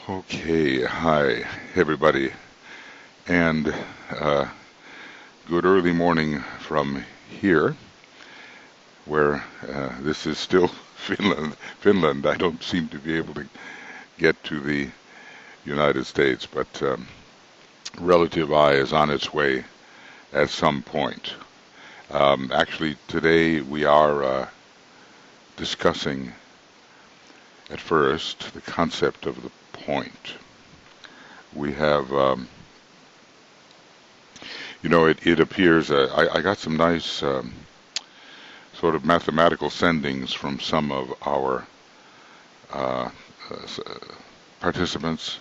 Okay, hi everybody, and good early morning from here, where this is still Finland. Finland. I don't seem to be able to get to the United States, but relative I is on its way at some point. Actually, today we are discussing at first the concept of the point. We have it appears I got some nice sort of mathematical sendings from some of our uh, participants,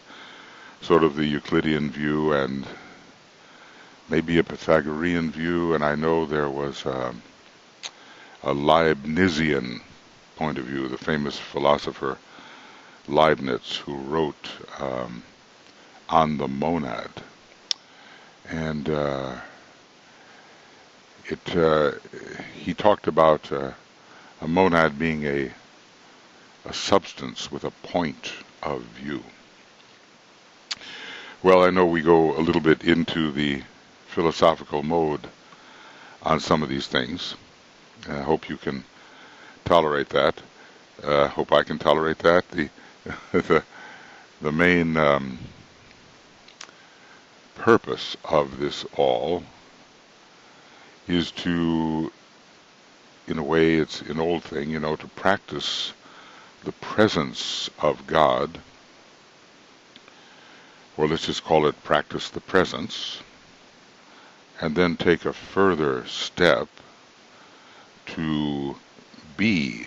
sort of the Euclidean view and maybe a Pythagorean view, and I know there was a Leibnizian point of view, the famous philosopher Leibniz, who wrote on the monad. And he talked about a monad being a substance with a point of view. Well, I know we go a little bit into the philosophical mode on some of these things. I hope you can tolerate that. Hope I can tolerate that. The main purpose of this all is to, in a way, it's an old thing, to practice the presence of God, or let's just call it practice the presence, and then take a further step to be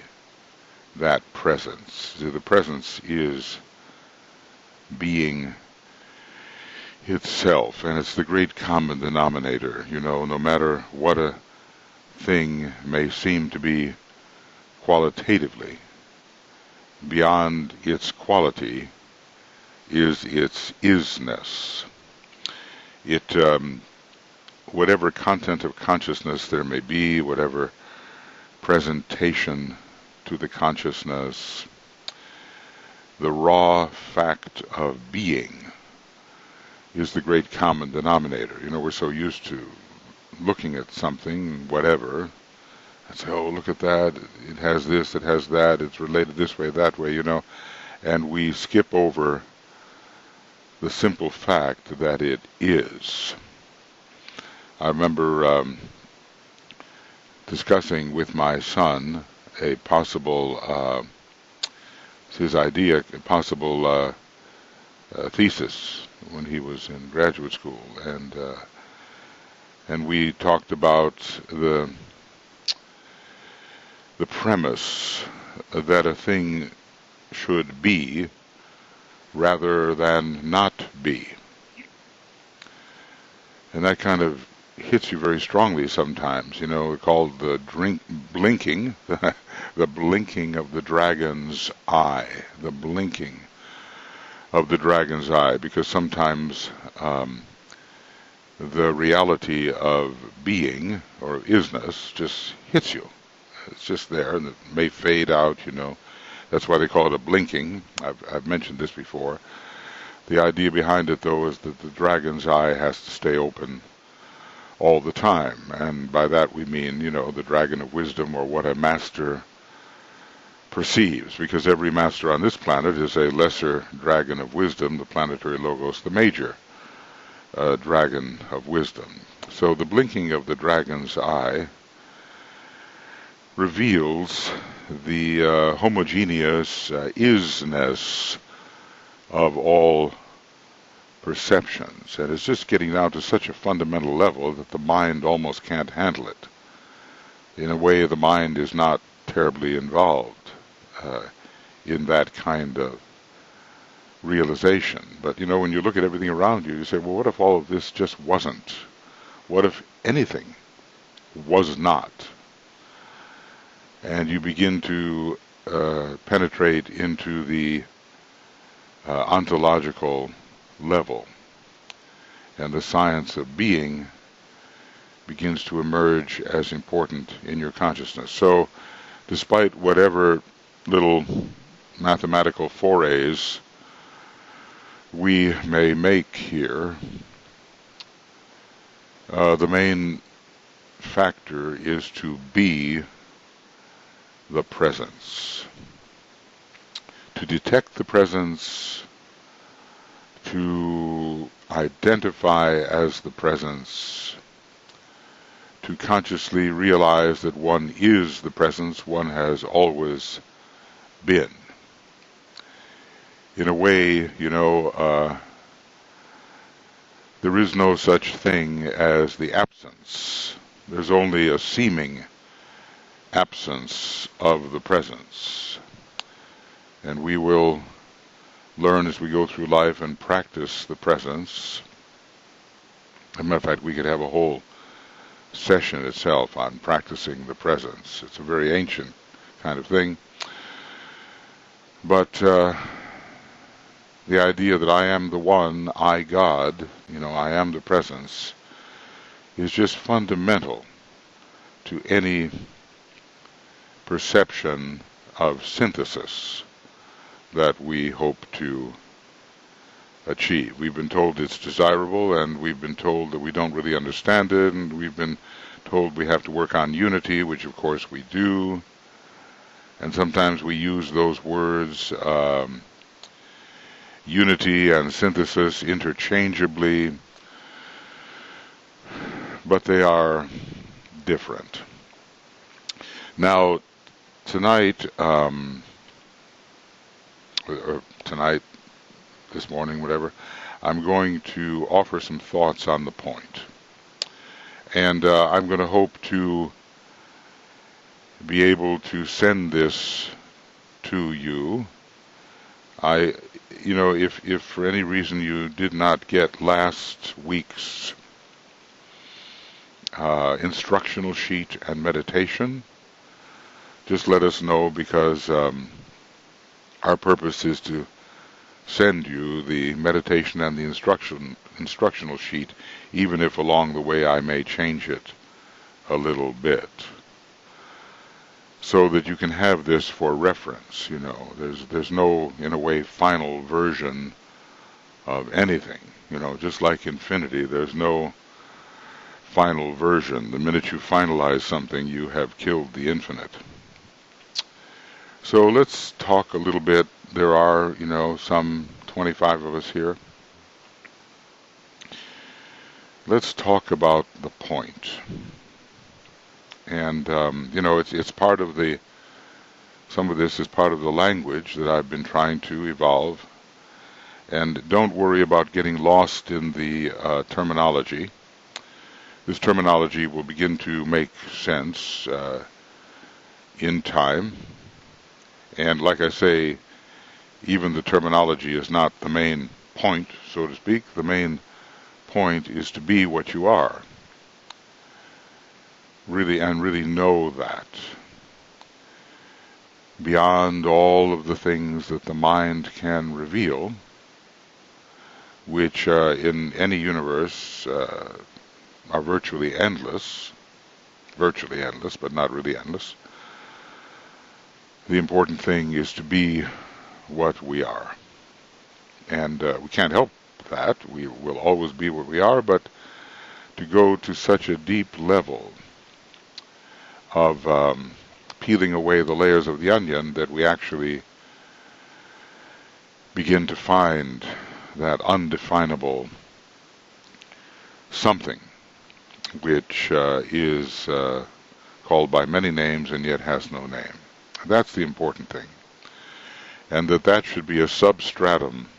that presence. The presence is being itself, and it's the great common denominator. No matter what a thing may seem to be qualitatively, beyond its quality is its isness. Whatever content of consciousness there may be, whatever presentation to the consciousness, the raw fact of being is the great common denominator. We're so used to looking at something, whatever, and say, oh, look at that, it has this, it has that, it's related this way, that way, and we skip over the simple fact that it is. I remember discussing with my son a possible, his idea, a possible thesis when he was in graduate school, and we talked about the premise that a thing should be rather than not be. And that kind of hits you very strongly sometimes, called the blinking, the blinking of the dragon's eye, the blinking of the dragon's eye, because sometimes the reality of being or isness just hits you. It's just there, and it may fade out, That's why they call it a blinking. I've mentioned this before. The idea behind it, though, is that the dragon's eye has to stay open all the time, and by that we mean, the dragon of wisdom, or what a master perceives, because every master on this planet is a lesser dragon of wisdom, the planetary logos, the major dragon of wisdom. So the blinking of the dragon's eye reveals the homogeneous isness of all perceptions, and it's just getting down to such a fundamental level that the mind almost can't handle it. In a way, the mind is not terribly involved in that kind of realization. But when you look at everything around you, you say, well, what if all of this just wasn't? What if anything was not? And you begin to penetrate into the ontological level, and the science of being begins to emerge as important in your consciousness. So despite whatever little mathematical forays we may make here, the main factor is to be the presence. To detect the presence, to identify as the presence, to consciously realize that one is the presence one has always been. In a way, there is no such thing as the absence. There's only a seeming absence of the presence. And we will learn as we go through life and practice the presence. As a matter of fact, we could have a whole session itself on practicing the presence. It's a very ancient kind of thing. But the idea that I am the one, I God, I am the presence, is just fundamental to any perception of synthesis that we hope to achieve. We've been told it's desirable, and we've been told that we don't really understand it, and we've been told we have to work on unity, which of course we do. And sometimes we use those words, unity and synthesis, interchangeably, but they are different. Now, tonight, this morning, whatever, I'm going to offer some thoughts on the point. And I'm going to hope to be able to send this to you. If for any reason you did not get last week's instructional sheet and meditation, just let us know, because our purpose is to send you the meditation and the instructional sheet, even if along the way I may change it a little bit, so that you can have this for reference. There's no, in a way, final version of anything. Just like infinity, there's no final version. The minute you finalize something, you have killed the infinite. So let's talk a little bit. There are, some 25 of us here. Let's talk about the point. And, it's part of some of this is part of the language that I've been trying to evolve. And don't worry about getting lost in the terminology. This terminology will begin to make sense in time. And like I say, even the terminology is not the main point, so to speak. The main point is to be what you are. Really know that. Beyond all of the things that the mind can reveal, which in any universe are virtually endless, but not really endless. The important thing is to be what we are. And we can't help that. We will always be what we are, but to go to such a deep level of peeling away the layers of the onion that we actually begin to find that undefinable something, which is called by many names and yet has no name. That's the important thing. And that should be a substratum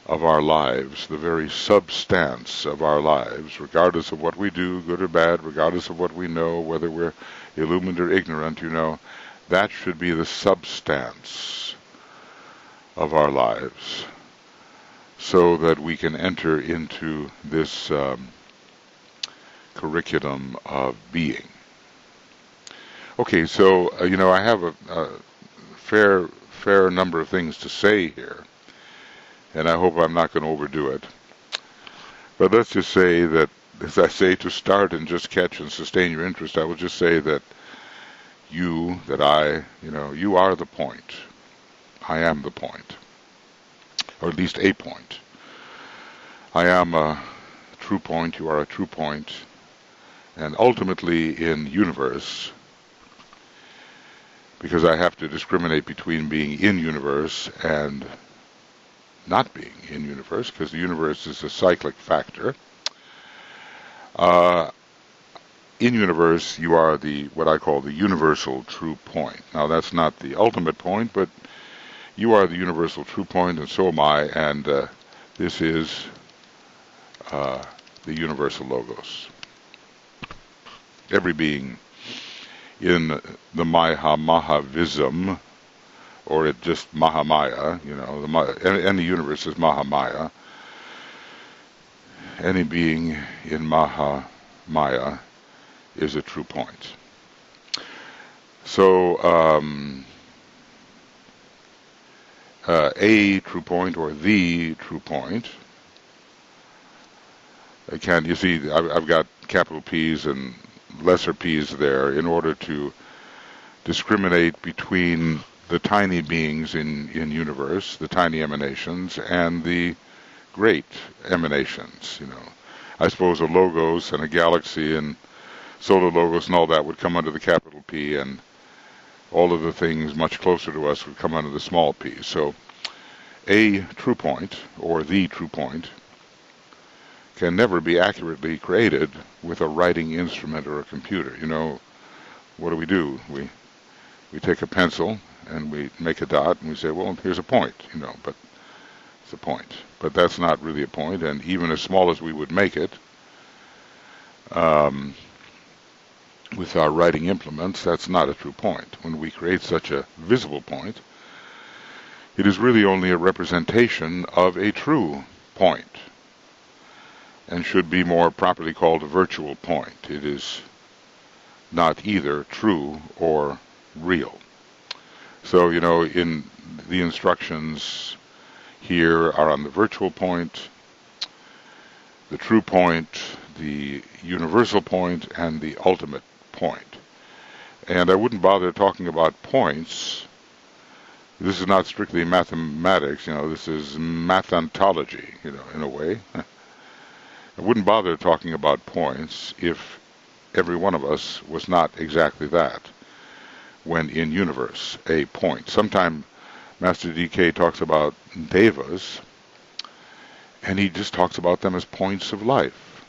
of our lives, the very substance of our lives, regardless of what we do, good or bad, regardless of what we know, whether we're illumined or ignorant, that should be the substance of our lives, so that we can enter into this curriculum of being. Okay, so, I have a fair number of things to say here, and I hope I'm not going to overdo it. But let's just say that, as I say, to start and just catch and sustain your interest, I will just say that you are the point. I am the point. or at least a point. I am a true point, you are a true point, and ultimately in universe, because I have to discriminate between being in universe and not being in universe, because the universe is a cyclic factor. In universe, you are what I call the universal true point. Now, that's not the ultimate point, but you are the universal true point, and so am I, and this is the universal logos. Every being in the Mahavism, or it just Mahamaya, and the universe is Mahamaya. Any being in Mahamaya is a true point. So, a true point or the true point. You see, I've got capital P's and lesser p's there in order to discriminate between the tiny beings in universe, the tiny emanations, and the great emanations. I suppose a logos and a galaxy and solar logos and all that would come under the capital P, and all of the things much closer to us would come under the small p. So a true point or the true point can never be accurately created with a writing instrument or a computer. What do? We take a pencil and we make a dot and we say, well, here's a point, but it's a point. But that's not really a point, and even as small as we would make it, with our writing implements, that's not a true point. When we create such a visible point, it is really only a representation of a true point, and should be more properly called a virtual point. It is not either true or real. So, in the instructions here are on the virtual point, the true point, the universal point, and the ultimate point. And I wouldn't bother talking about points. This is not strictly mathematics, this is mathantology, in a way. I wouldn't bother talking about points if every one of us was not exactly that when in universe, a point. Sometime Master DK talks about devas, and he just talks about them as points of life.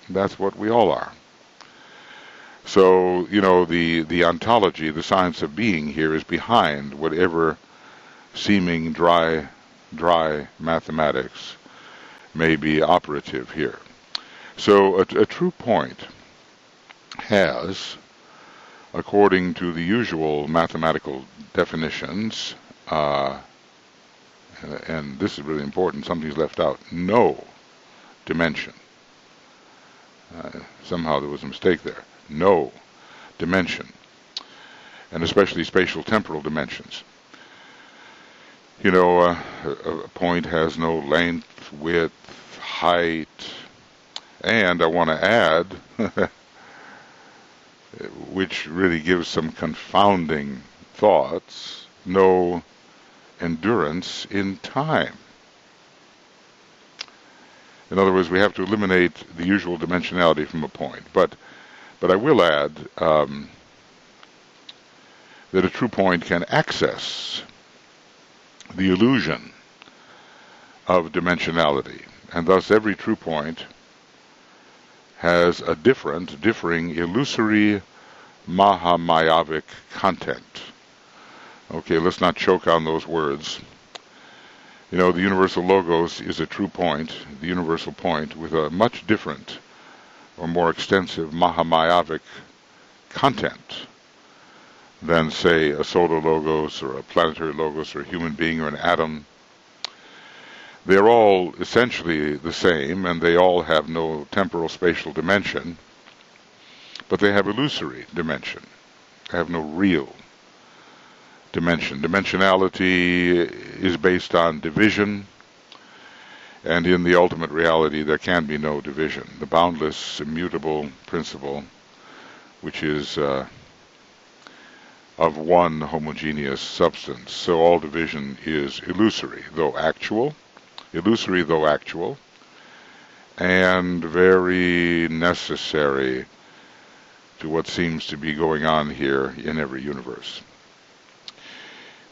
That's what we all are. So, the ontology, the science of being here is behind whatever seeming dry mathematics may be operative here. So a true point has, according to the usual mathematical definitions, and this is really important, something's left out, no dimension. Somehow there was a mistake there. No dimension, and especially spatial temporal dimensions. A point has no length, width, height, and I want to add, which really gives some confounding thoughts, no endurance in time. In other words, we have to eliminate the usual dimensionality from a point. But I will add that a true point can access the illusion of dimensionality, and thus every true point has a differing illusory Mahamayavic content. Okay, let's not choke on those words. The universal logos is a true point, the universal point, with a much different or more extensive Mahamayavic content than, say, a solar logos or a planetary logos or a human being or an atom. They're all essentially the same, and they all have no temporal spatial dimension, but they have illusory dimension. They have no real dimension. Dimensionality is based on division, and in the ultimate reality there can be no division. The boundless, immutable principle, which is of one homogeneous substance. So all division is illusory, though actual. illusory though actual, and very necessary to what seems to be going on here in every universe.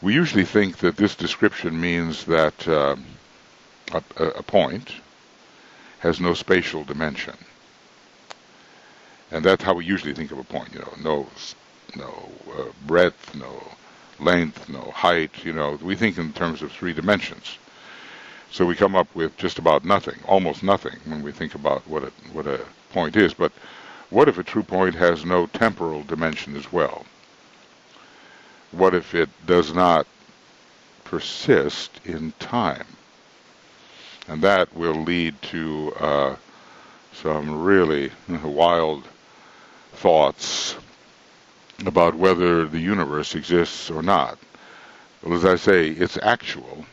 We usually think that this description means that a point has no spatial dimension. And that's how we usually think of a point, no breadth, no length, no height, we think in terms of 3 dimensions. So we come up with just about nothing, almost nothing, when we think about what a point is. But what if a true point has no temporal dimension as well? What if it does not persist in time? And that will lead to some really wild thoughts about whether the universe exists or not. Well, as I say, it's actual,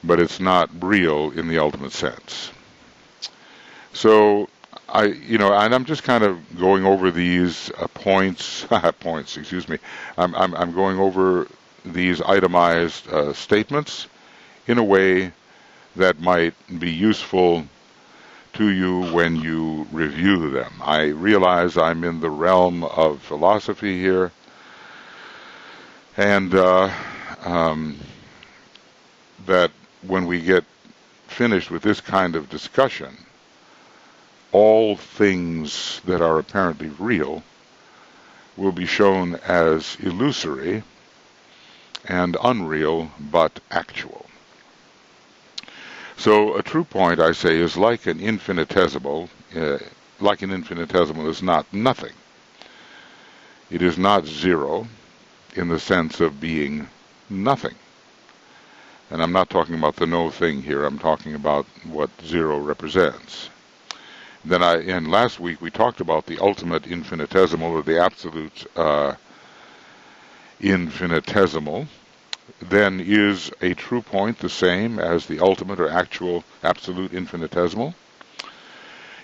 but it's not real in the ultimate sense. So and I'm just kind of going over these points. Excuse me. I'm going over these itemized statements in a way that might be useful to you when you review them. I realize I'm in the realm of philosophy here, and that when we get finished with this kind of discussion, all things that are apparently real will be shown as illusory and unreal but actual. So a true point, I say, is like an infinitesimal. Like an infinitesimal is not nothing. It is not zero in the sense of being nothing. And I'm not talking about the no thing here. I'm talking about what zero represents. And last week we talked about the ultimate infinitesimal, or the absolute infinitesimal. Then is a true point the same as the ultimate or actual absolute infinitesimal?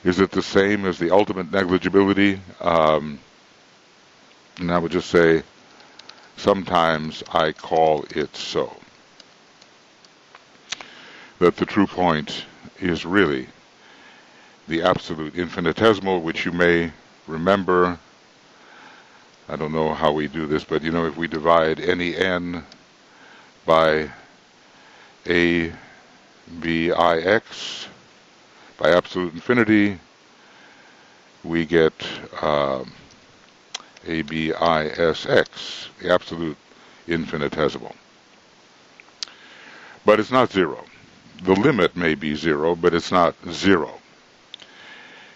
Is it the same as the ultimate negligibility? And I would just say, sometimes I call it so. That the true point is really the absolute infinitesimal, which you may remember. I don't know how we do this, but if we divide any n by a b I x by absolute infinity, we get a b I s x, the absolute infinitesimal. But it's not zero. The limit may be zero, but it's not zero.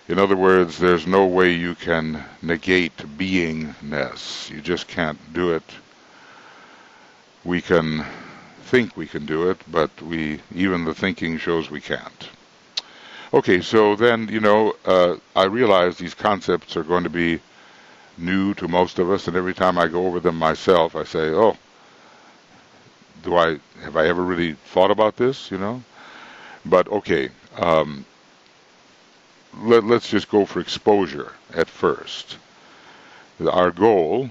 In other words, there's no way you can negate beingness. You just can't do it. We can think we can do it, but even the thinking shows we can't. Okay, so then, I realize these concepts are going to be new to most of us, and every time I go over them myself, I say, oh, have I ever really thought about this, But okay, let's just go for exposure at first. Our goal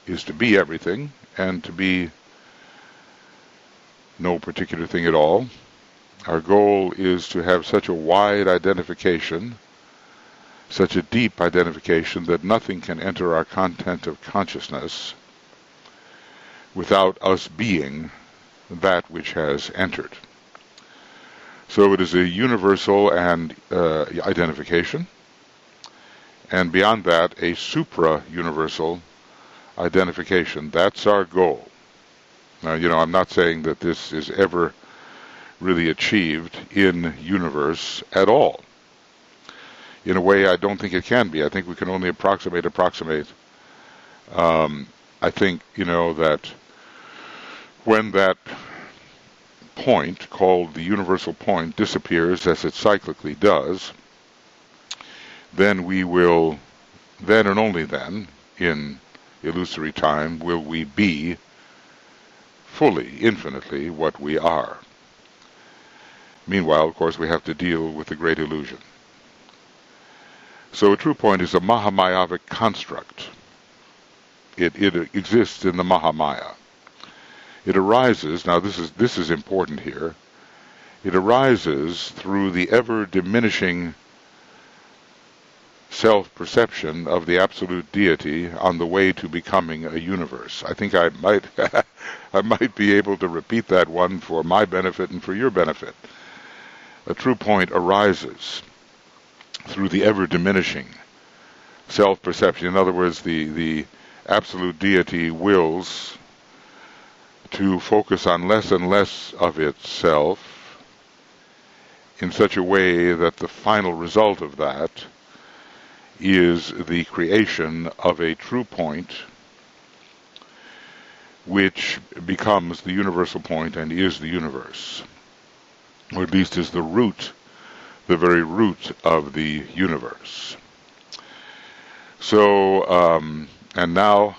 is to be everything and to be no particular thing at all. Our goal is to have such a wide identification, such a deep identification, that nothing can enter our content of consciousness without us being that which has entered. So it is a universal and identification, and beyond that, a supra-universal identification. That's our goal. Now, I'm not saying that this is ever really achieved in universe at all. In a way, I don't think it can be. I think we can only approximate. I think, that when that point, called the universal point, disappears, as it cyclically does, then we will, then and only then, in illusory time, will we be fully, infinitely, what we are. Meanwhile, of course, we have to deal with the great illusion. So a true point is a Mahamayavic construct. It exists in the Mahamaya. It arises, now this is important here, It arises through the ever-diminishing self-perception of the absolute deity on the way to becoming a universe. I think I might I might be able to repeat that one for my benefit and for your benefit. A true point arises through the ever-diminishing self-perception. In other words, the absolute deity wills to focus on less and less of itself in such a way that the final result of that is the creation of a true point which becomes the universal point and is the universe, or at least is the root, the very root of the universe. So, and now,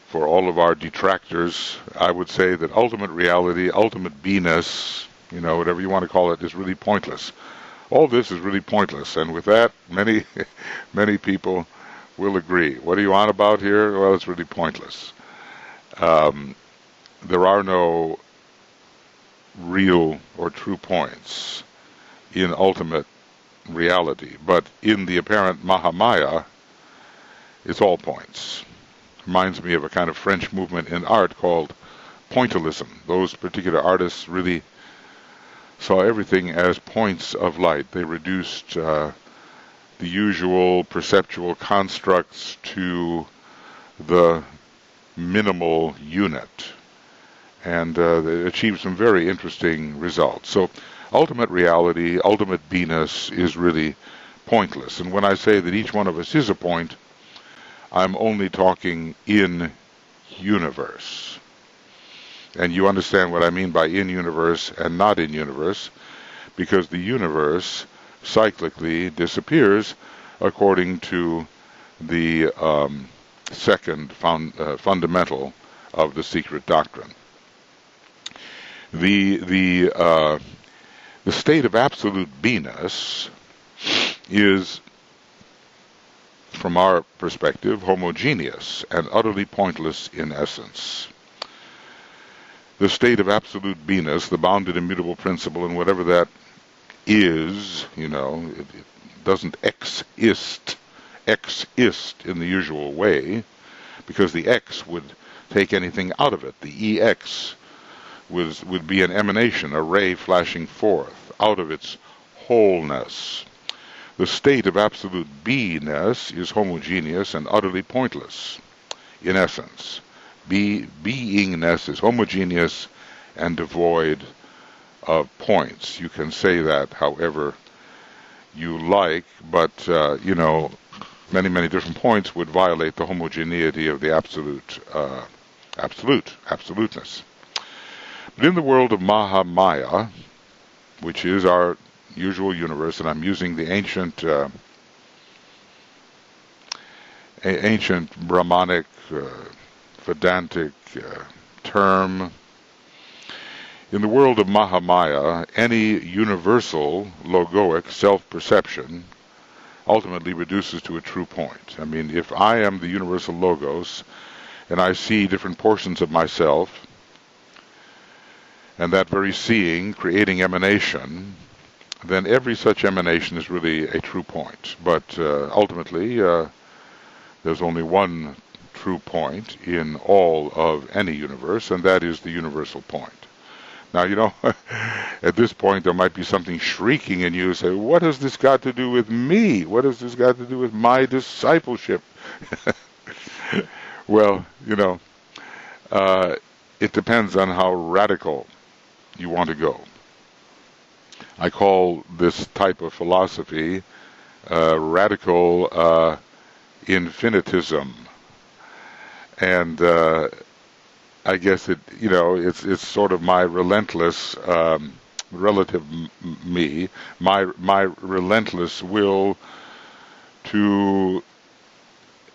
for all of our detractors, I would say that ultimate reality, ultimate beingness, whatever you want to call it, is really pointless. All this is really pointless, and with that, many people will agree. What are you on about here? Well, it's really pointless. There are no real or true points in ultimate reality, but in the apparent Mahamaya, it's all points. Reminds me of a kind of French movement in art called pointillism. Those particular artists really saw everything as points of light. They reduced the usual perceptual constructs to the minimal unit, and they achieved some very interesting results. So ultimate reality, ultimate beingness is really pointless. And when I say that each one of us is a point, I'm only talking in universe. And you understand what I mean by in universe and not in universe, because the universe cyclically disappears according to the second fundamental of the secret doctrine. The state of absolute beingness is, from our perspective, homogeneous and utterly pointless in essence. The state of absolute beingness, the bounded immutable principle, and whatever that is, it doesn't exist in the usual way, because the X would take anything out of it. The EX would be an emanation, a ray flashing forth out of its wholeness. The state of absolute beingness is homogeneous and utterly pointless in essence. Beingness is homogeneous and devoid of points. You can say that however you like, but many different points would violate the homogeneity of the absoluteness. But in the world of Mahamaya, which is our usual universe, and I'm using the ancient Brahmanic, Vedantic term, in the world of Mahamaya, any universal logoic self-perception ultimately reduces to a true point. I mean, if I am the universal logos and I see different portions of myself, and that very seeing creating emanation, then every such emanation is really a true point. But ultimately, there's only one true point in all of any universe, and that is the universal point. Now, at this point there might be something shrieking in you, say, what has this got to do with me? What has this got to do with my discipleship? Well, it depends on how radical you want to go. I call this type of philosophy radical infinitism. And I guess it's sort of my relentless relative me, my relentless will to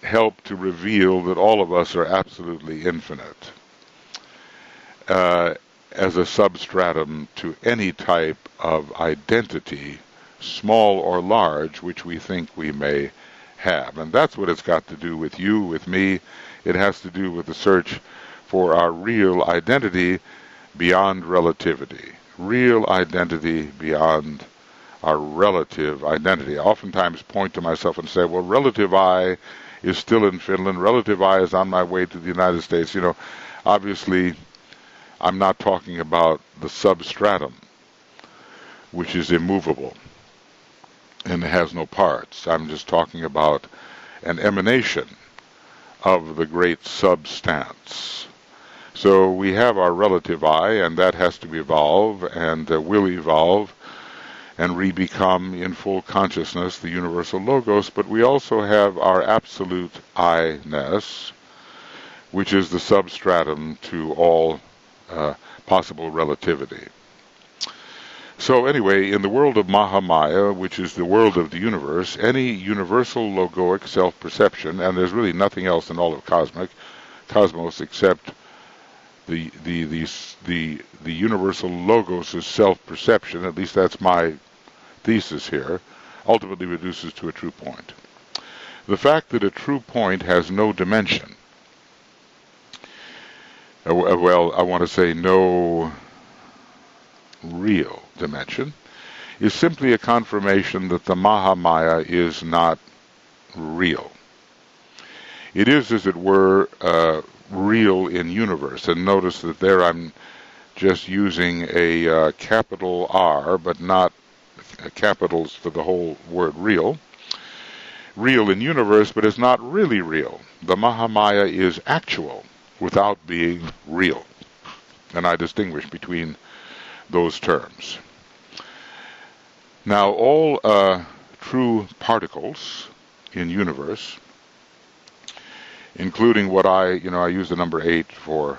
help to reveal that all of us are absolutely infinite as a substratum to any type of identity, small or large, which we think we may have. And that's what it's got to do with you, with me. It has to do with the search for our real identity beyond relativity. real identity beyond our relative identity. I oftentimes point to myself and say, well, relative I is still in Finland, relative I is on my way to the United States. Obviously, I'm not talking about the substratum, which is immovable and has no parts. I'm just talking about an emanation of the great substance. So we have our relative I, and that has to evolve and will evolve and re-become in full consciousness the universal logos. But we also have our absolute I-ness, which is the substratum to all possible relativity. So anyway, in the world of Mahamaya, which is the world of the universe, any universal logoic self-perception, and there's really nothing else in all of cosmos except the universal logos' self-perception, at least that's my thesis here, ultimately reduces to a true point. The fact that a true point has no dimension, well, I want to say no real dimension, is simply a confirmation that the Mahamaya is not real. It is, as it were, real in universe. And notice that there I'm just using a capital R, but not capitals for the whole word real. Real in universe, but is not really real. The Mahamaya is actual without being real. And I distinguish between those terms. Now, all true particles in universe, including what I use the number 8 for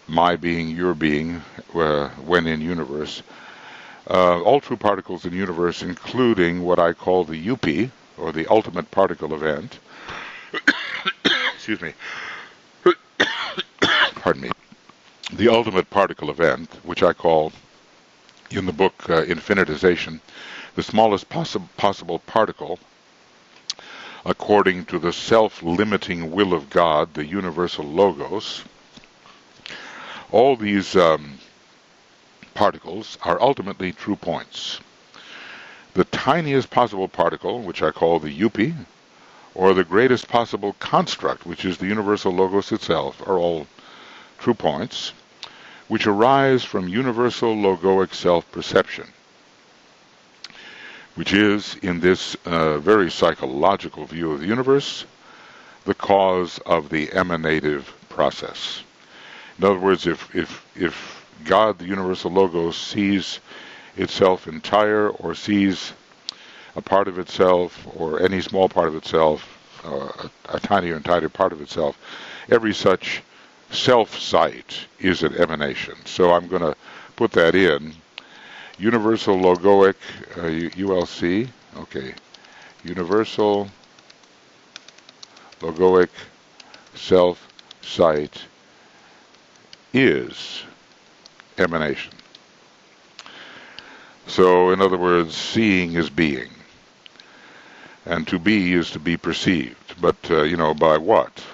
my being, your being, when in universe, all true particles in universe, including what I call the UP, or the ultimate particle event, excuse me, pardon me, the ultimate particle event, which I call in the book Infinitization, the smallest possible particle, according to the self-limiting will of God, the universal logos. All these particles are ultimately true points. The tiniest possible particle, which I call the UP, or the greatest possible construct, which is the universal logos itself, are all true points, which arise from universal logoic self-perception, which is, in this very psychological view of the universe, the cause of the emanative process. In other words, if God, the universal logos, sees itself entire, or sees a part of itself, or any small part of itself, a tinier and tinier part of itself, every such self-sight is an emanation. So I'm going to put that in. Universal logoic, ULC, okay. Universal logoic self-sight is emanation. So, in other words, seeing is being. And to be is to be perceived. But, by what?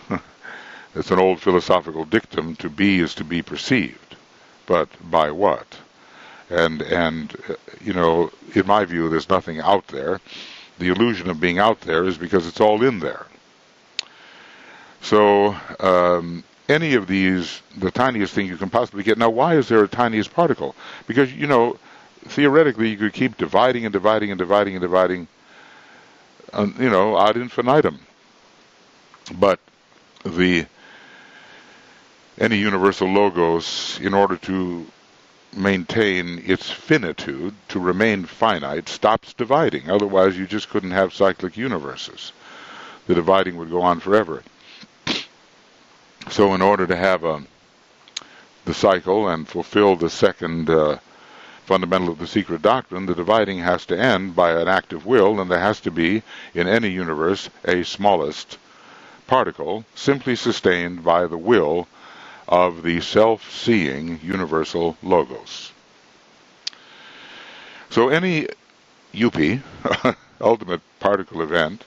It's an old philosophical dictum, to be is to be perceived. But by what? And in my view, there's nothing out there. The illusion of being out there is because it's all in there. So, any of these, the tiniest thing you can possibly get. Now, why is there a tiniest particle? Because, theoretically, you could keep dividing and dividing and dividing and dividing, ad infinitum. But any universal logos, in order to maintain its finitude, to remain finite, stops dividing. Otherwise, you just couldn't have cyclic universes. The dividing would go on forever. So in order to have the cycle and fulfill the second fundamental of the secret doctrine, the dividing has to end by an act of will, and there has to be, in any universe, a smallest particle, simply sustained by the will of the self-seeing universal logos. So any UP, ultimate particle event,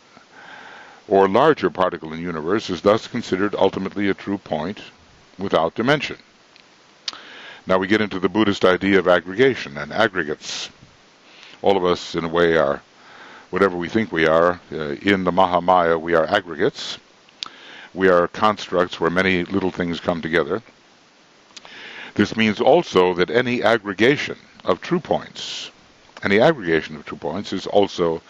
or larger particle in the universe, is thus considered ultimately a true point without dimension. Now we get into the Buddhist idea of aggregation and aggregates. All of us, in a way, are whatever we think we are. In the Mahamaya, we are aggregates. We are constructs where many little things come together. This means also that any aggregation of true points is also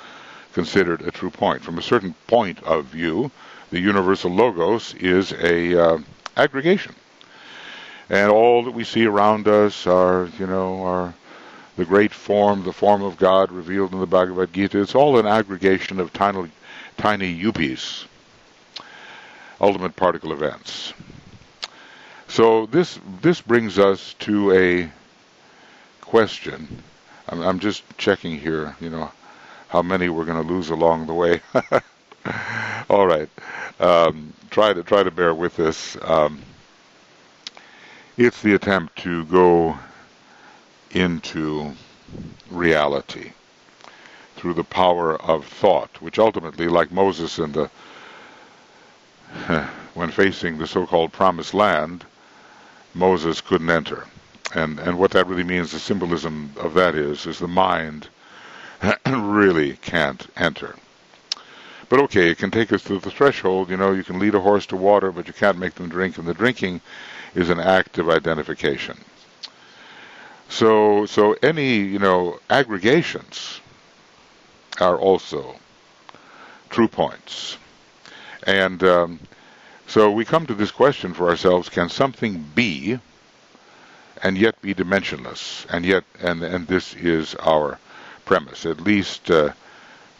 considered a true point. From a certain point of view, the universal logos is a aggregation. And all that we see around us are the great form, the form of God revealed in the Bhagavad Gita. It's all an aggregation of tiny yuppies, ultimate particle events. So this brings us to a question. I'm just checking here, how many we're going to lose along the way. All right, try to bear with this. It's the attempt to go into reality through the power of thought, which ultimately, like Moses when facing the so-called promised land, Moses couldn't enter. And what that really means, the symbolism of that is the mind really can't enter. But okay, it can take us to the threshold. You can lead a horse to water, but you can't make them drink, and the drinking is an act of identification. So any, aggregations are also true points. And so we come to this question for ourselves: can something be and yet be dimensionless? And this is our premise, at least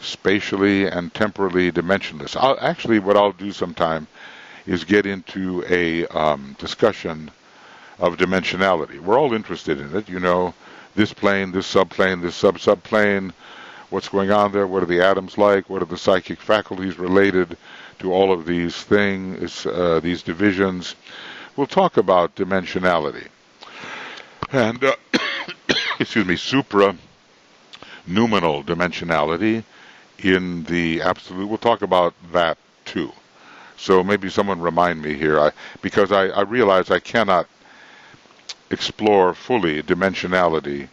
spatially and temporally dimensionless. What I'll do sometime is get into a discussion of dimensionality. We're all interested in it, this plane, this subplane, this subplane, what's going on there, what are the atoms like, what are the psychic faculties related to all of these things, these divisions. We'll talk about dimensionality. And, supranuminal dimensionality in the absolute. We'll talk about that too. So maybe someone remind me here, because I realize I cannot explore fully dimensionality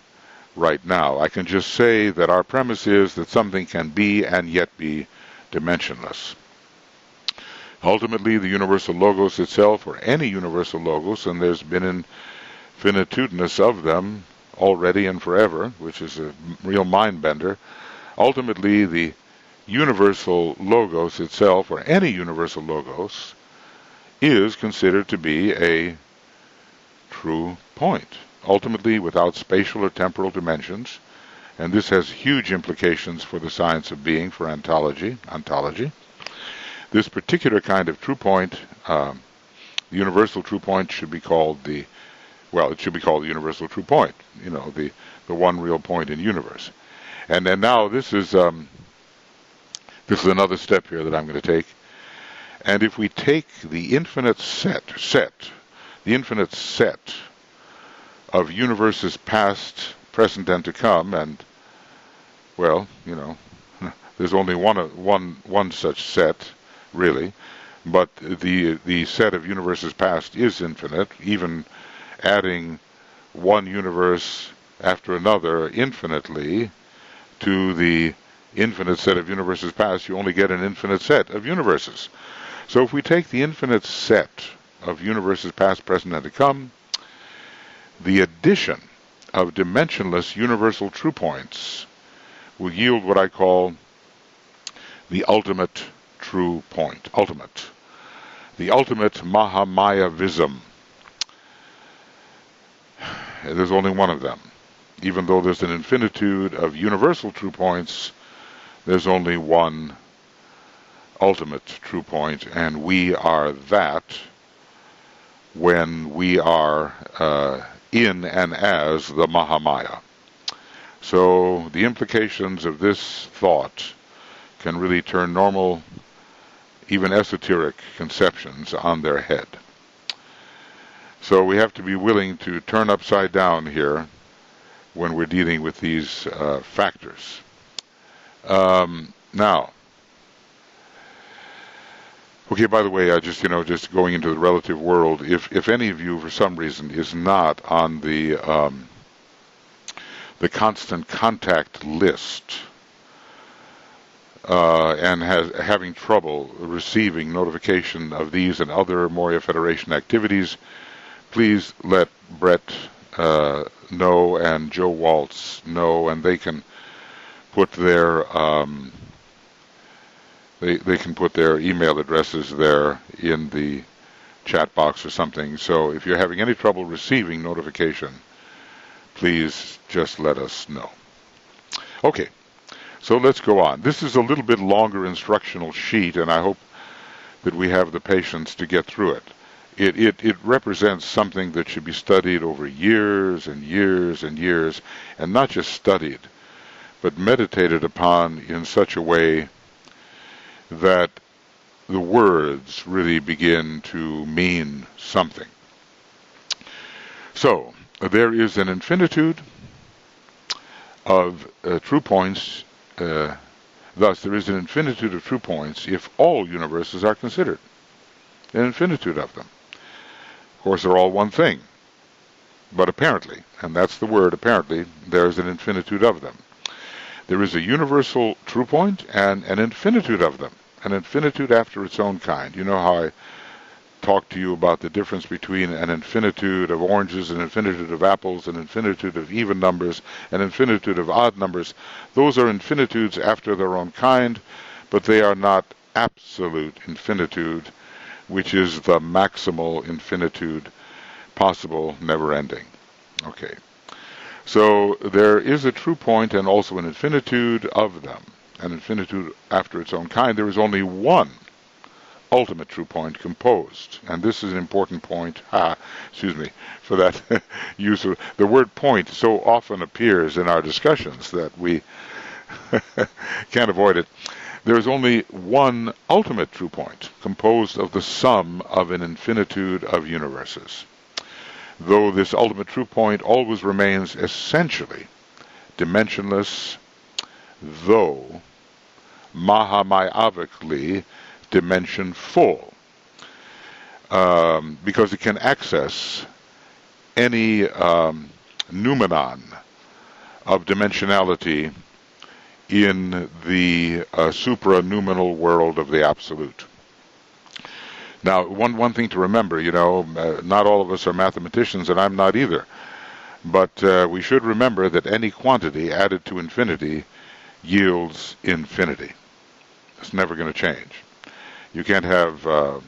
right now. I can just say that our premise is that something can be and yet be dimensionless. Ultimately, the universal logos itself, or any universal logos, and there's been infinitudeness of them already and forever, which is a real mind bender. Ultimately, the universal logos itself, or any universal logos, is considered to be a true point, ultimately without spatial or temporal dimensions, and this has huge implications for the science of being, for ontology. This particular kind of true point, the universal true point, should be called the universal true point, the one real point in the universe. And then now this is another step here that I'm going to take. And if we take the infinite set of universes past, present, and to come, and there's only one such set, really, but the set of universes past is infinite. Even adding one universe after another infinitely to the infinite set of universes past, you only get an infinite set of universes. So if we take the infinite set of universes past, present, and to come, the addition of dimensionless universal true points will yield what I call the ultimate true point. The ultimate Mahamayavism. There's only one of them. Even though there's an infinitude of universal true points, there's only one ultimate true point, and we are that when we are in and as the Mahamaya. So the implications of this thought can really turn normal, even esoteric conceptions on their head. So we have to be willing to turn upside down here when we're dealing with these factors. Now, Okay, by the way, I just going into the relative world, if any of you for some reason is not on the constant contact list, and having trouble receiving notification of these and other Morya Federation activities, please let Brett know and Joe Waltz know, and they can put their they can put their email addresses there in the chat box or something. So if you're having any trouble receiving notification, please just let us know. Okay, so let's go on. This is a little bit longer instructional sheet, and I hope that we have the patience to get through it. It represents something that should be studied over years and years and years, and not just studied, but meditated upon in such a way that the words really begin to mean something. So, there is an infinitude of true points. Thus, there is an infinitude of true points if all universes are considered. An infinitude of them. Of course, they're all one thing. But apparently, and that's the word, apparently, there's an infinitude of them. There is a universal true point and an infinitude of them. An infinitude after its own kind. You know how I talked to you about the difference between an infinitude of oranges, an infinitude of apples, an infinitude of even numbers, an infinitude of odd numbers. Those are infinitudes after their own kind, but they are not absolute infinitude, which is the maximal infinitude possible, never ending. Okay. So there is a true point and also an infinitude of them. An infinitude after its own kind. There is only one ultimate true point composed. And this is an important point. Excuse me for that use of the word point. So often appears in our discussions that we can't avoid it. There is only one ultimate true point composed of the sum of an infinitude of universes. Though this ultimate true point always remains essentially dimensionless, though Mahamayavically dimension full, because it can access any noumenon of dimensionality in the supranoumenal world of the Absolute. Now, one thing to remember, not all of us are mathematicians, and I'm not either. But we should remember that any quantity added to infinity yields infinity. It's never going to change. You can't have the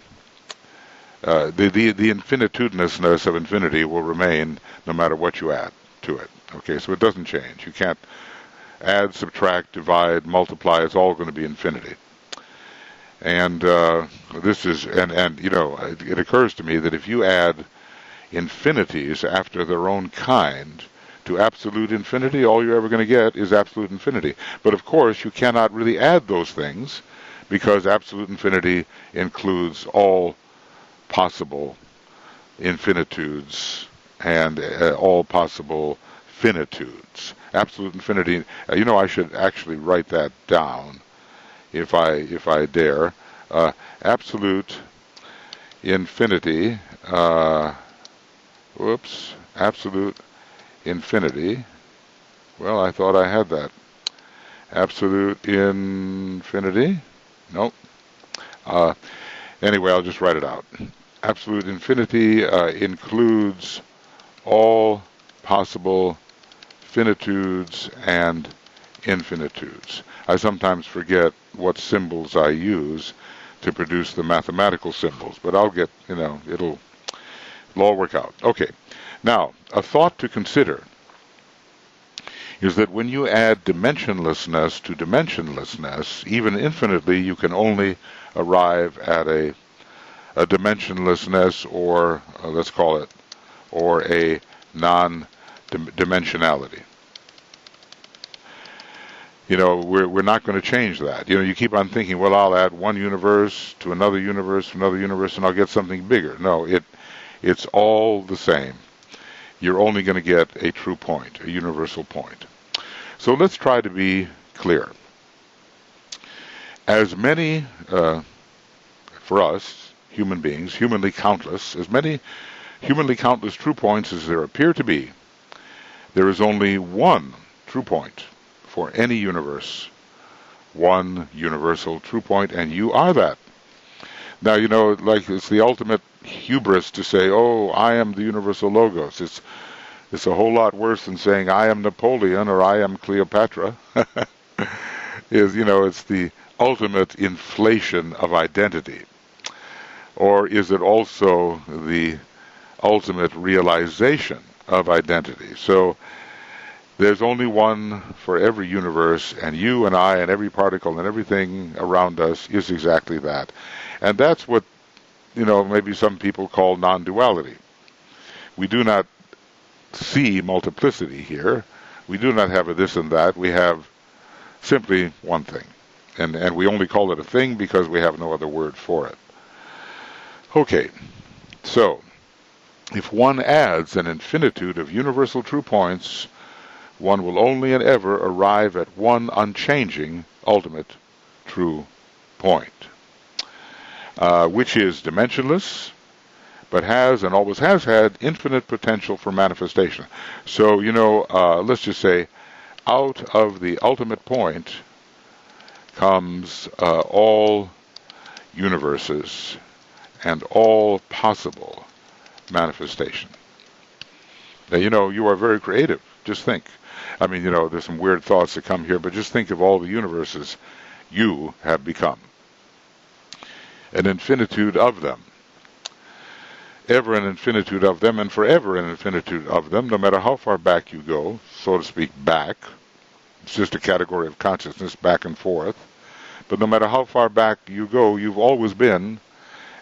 infinitudinousness of infinity will remain no matter what you add to it. Okay, so it doesn't change. You can't add, subtract, divide, multiply. It's all going to be infinity. And this is, and it occurs to me that if you add infinities after their own kind to absolute infinity, all you're ever going to get is absolute infinity. But of course, you cannot really add those things because absolute infinity includes all possible infinitudes and all possible finitudes. Absolute infinity, I should actually write that down if I dare. Absolute infinity, absolute infinity. Well, I thought I had that. Absolute infinity? Nope. Anyway, I'll just write it out. Absolute infinity includes all possible finitudes and infinitudes. I sometimes forget what symbols I use to produce the mathematical symbols, but I'll get, it'll all work out. Okay. Now, a thought to consider is that when you add dimensionlessness to dimensionlessness, even infinitely, you can only arrive at a dimensionlessness, or let's call it, or a non-dimensionality. We're not going to change that. You keep on thinking, well, I'll add one universe to another universe, and I'll get something bigger. No, it's all the same. You're only going to get a true point, a universal point. So let's try to be clear. As many for us, human beings, humanly countless, as many humanly countless true points as there appear to be, there is only one true point for any universe. One universal true point, and you are that. Now, like it's the ultimate hubris to say, oh, I am the universal logos. It's a whole lot worse than saying I am Napoleon or I am Cleopatra. It's the ultimate inflation of identity. Or is it also the ultimate realization of identity? So there's only one for every universe, and you and I and every particle and everything around us is exactly that. And that's what, maybe some people call non-duality. We do not see multiplicity here. We do not have a this and that. We have simply one thing. And we only call it a thing because we have no other word for it. Okay, so if one adds an infinitude of universal true points, one will only and ever arrive at one unchanging ultimate true point, which is dimensionless, but has and always has had infinite potential for manifestation. So, let's just say, out of the ultimate point comes all universes and all possible manifestation. Now, you are very creative. Just think. I mean, there's some weird thoughts that come here, but just think of all the universes you have become. An infinitude of them. Ever an infinitude of them, and forever an infinitude of them, no matter how far back you go, so to speak, back. It's just a category of consciousness, back and forth. But no matter how far back you go, you've always been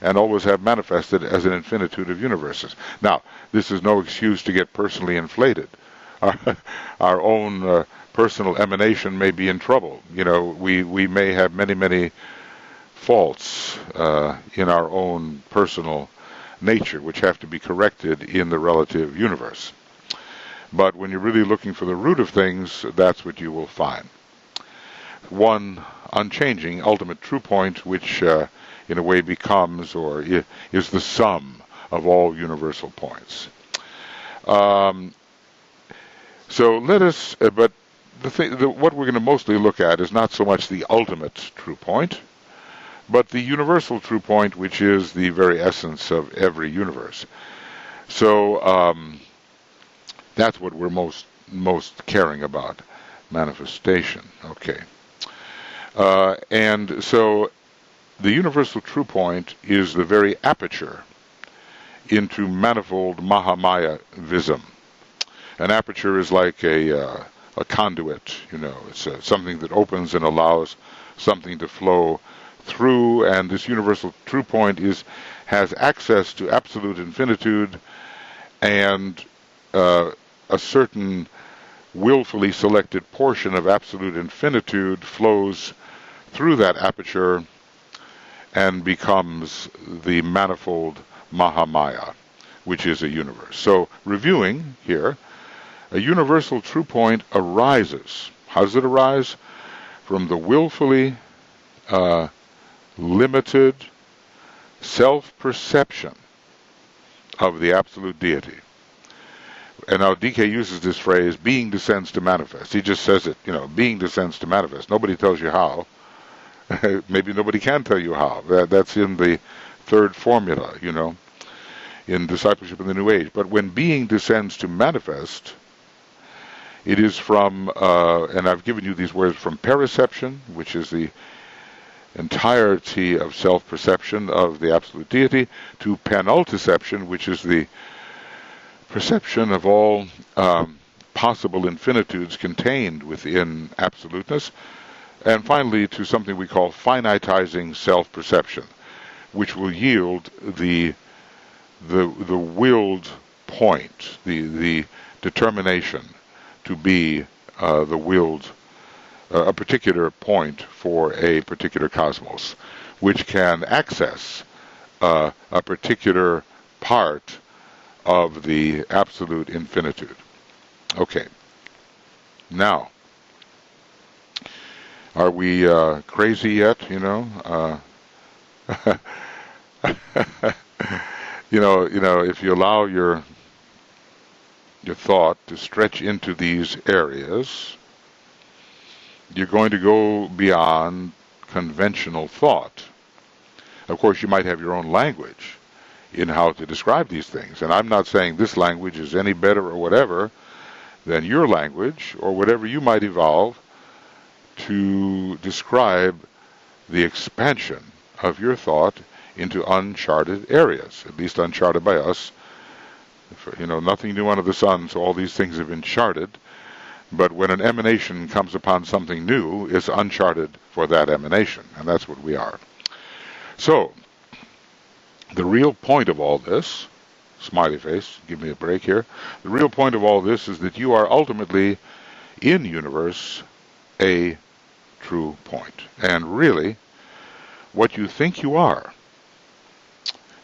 and always have manifested as an infinitude of universes. Now, this is no excuse to get personally inflated. Our own personal emanation may be in trouble. We may have many, many faults in our own personal nature, which have to be corrected in the relative universe. But when you're really looking for the root of things, that's what you will find. One unchanging, ultimate true point, which in a way becomes or is the sum of all universal points. So let us, but what we're going to mostly look at is not so much the ultimate true point, but the universal true point, which is the very essence of every universe. So that's what we're most caring about, manifestation. Okay. And so the universal true point is the very aperture into manifold Mahamaya-vism. An aperture is like a conduit, it's something that opens and allows something to flow through, and this universal true point has access to absolute infinitude, and a certain willfully selected portion of absolute infinitude flows through that aperture and becomes the manifold Mahamaya, which is a universe. So, reviewing here, a universal true point arises. How does it arise? From the willfully limited self-perception of the absolute deity. And now DK uses this phrase, being descends to manifest. He just says it, being descends to manifest. Nobody tells you how. Maybe nobody can tell you how. That's in the third formula, in Discipleship in the New Age. But when being descends to manifest, it is from, and I've given you these words, from perception, which is the entirety of self-perception of the absolute deity, to panultiception, which is the perception of all possible infinitudes contained within absoluteness, and finally to something we call finitizing self-perception, which will yield the willed point, the determination to be the willed, a particular point for a particular cosmos, which can access a particular part of the absolute infinitude. Okay. Now, are we crazy yet? If you allow your thought to stretch into these areas, you're going to go beyond conventional thought. Of course, you might have your own language in how to describe these things. And I'm not saying this language is any better or whatever than your language or whatever you might evolve to describe the expansion of your thought into uncharted areas, at least uncharted by us. Nothing new under the sun, so all these things have been charted. But when an emanation comes upon something new, it's uncharted for that emanation, and that's what we are. So, the real point of all this, smiley face, give me a break here. The real point of all this is that you are ultimately, in universe, a true point. And really, what you think you are,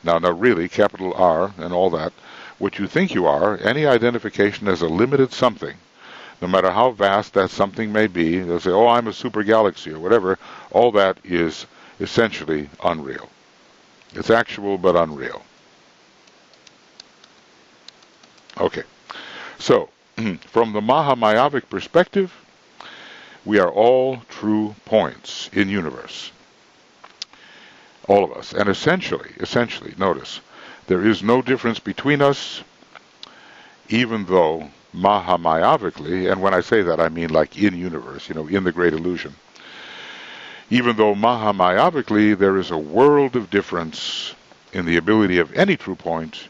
now really, capital R and all that, what you think you are, any identification as a limited something, no matter how vast that something may be, they'll say, oh, I'm a super galaxy or whatever, all that is essentially unreal. It's actual but unreal. Okay, so from the Mahamayavic perspective, we are all true points in universe. All of us. And essentially, notice, there is no difference between us, even though Mahamayavically, and when I say that I mean like in universe, in the great illusion, even though Mahamayavically there is a world of difference in the ability of any true point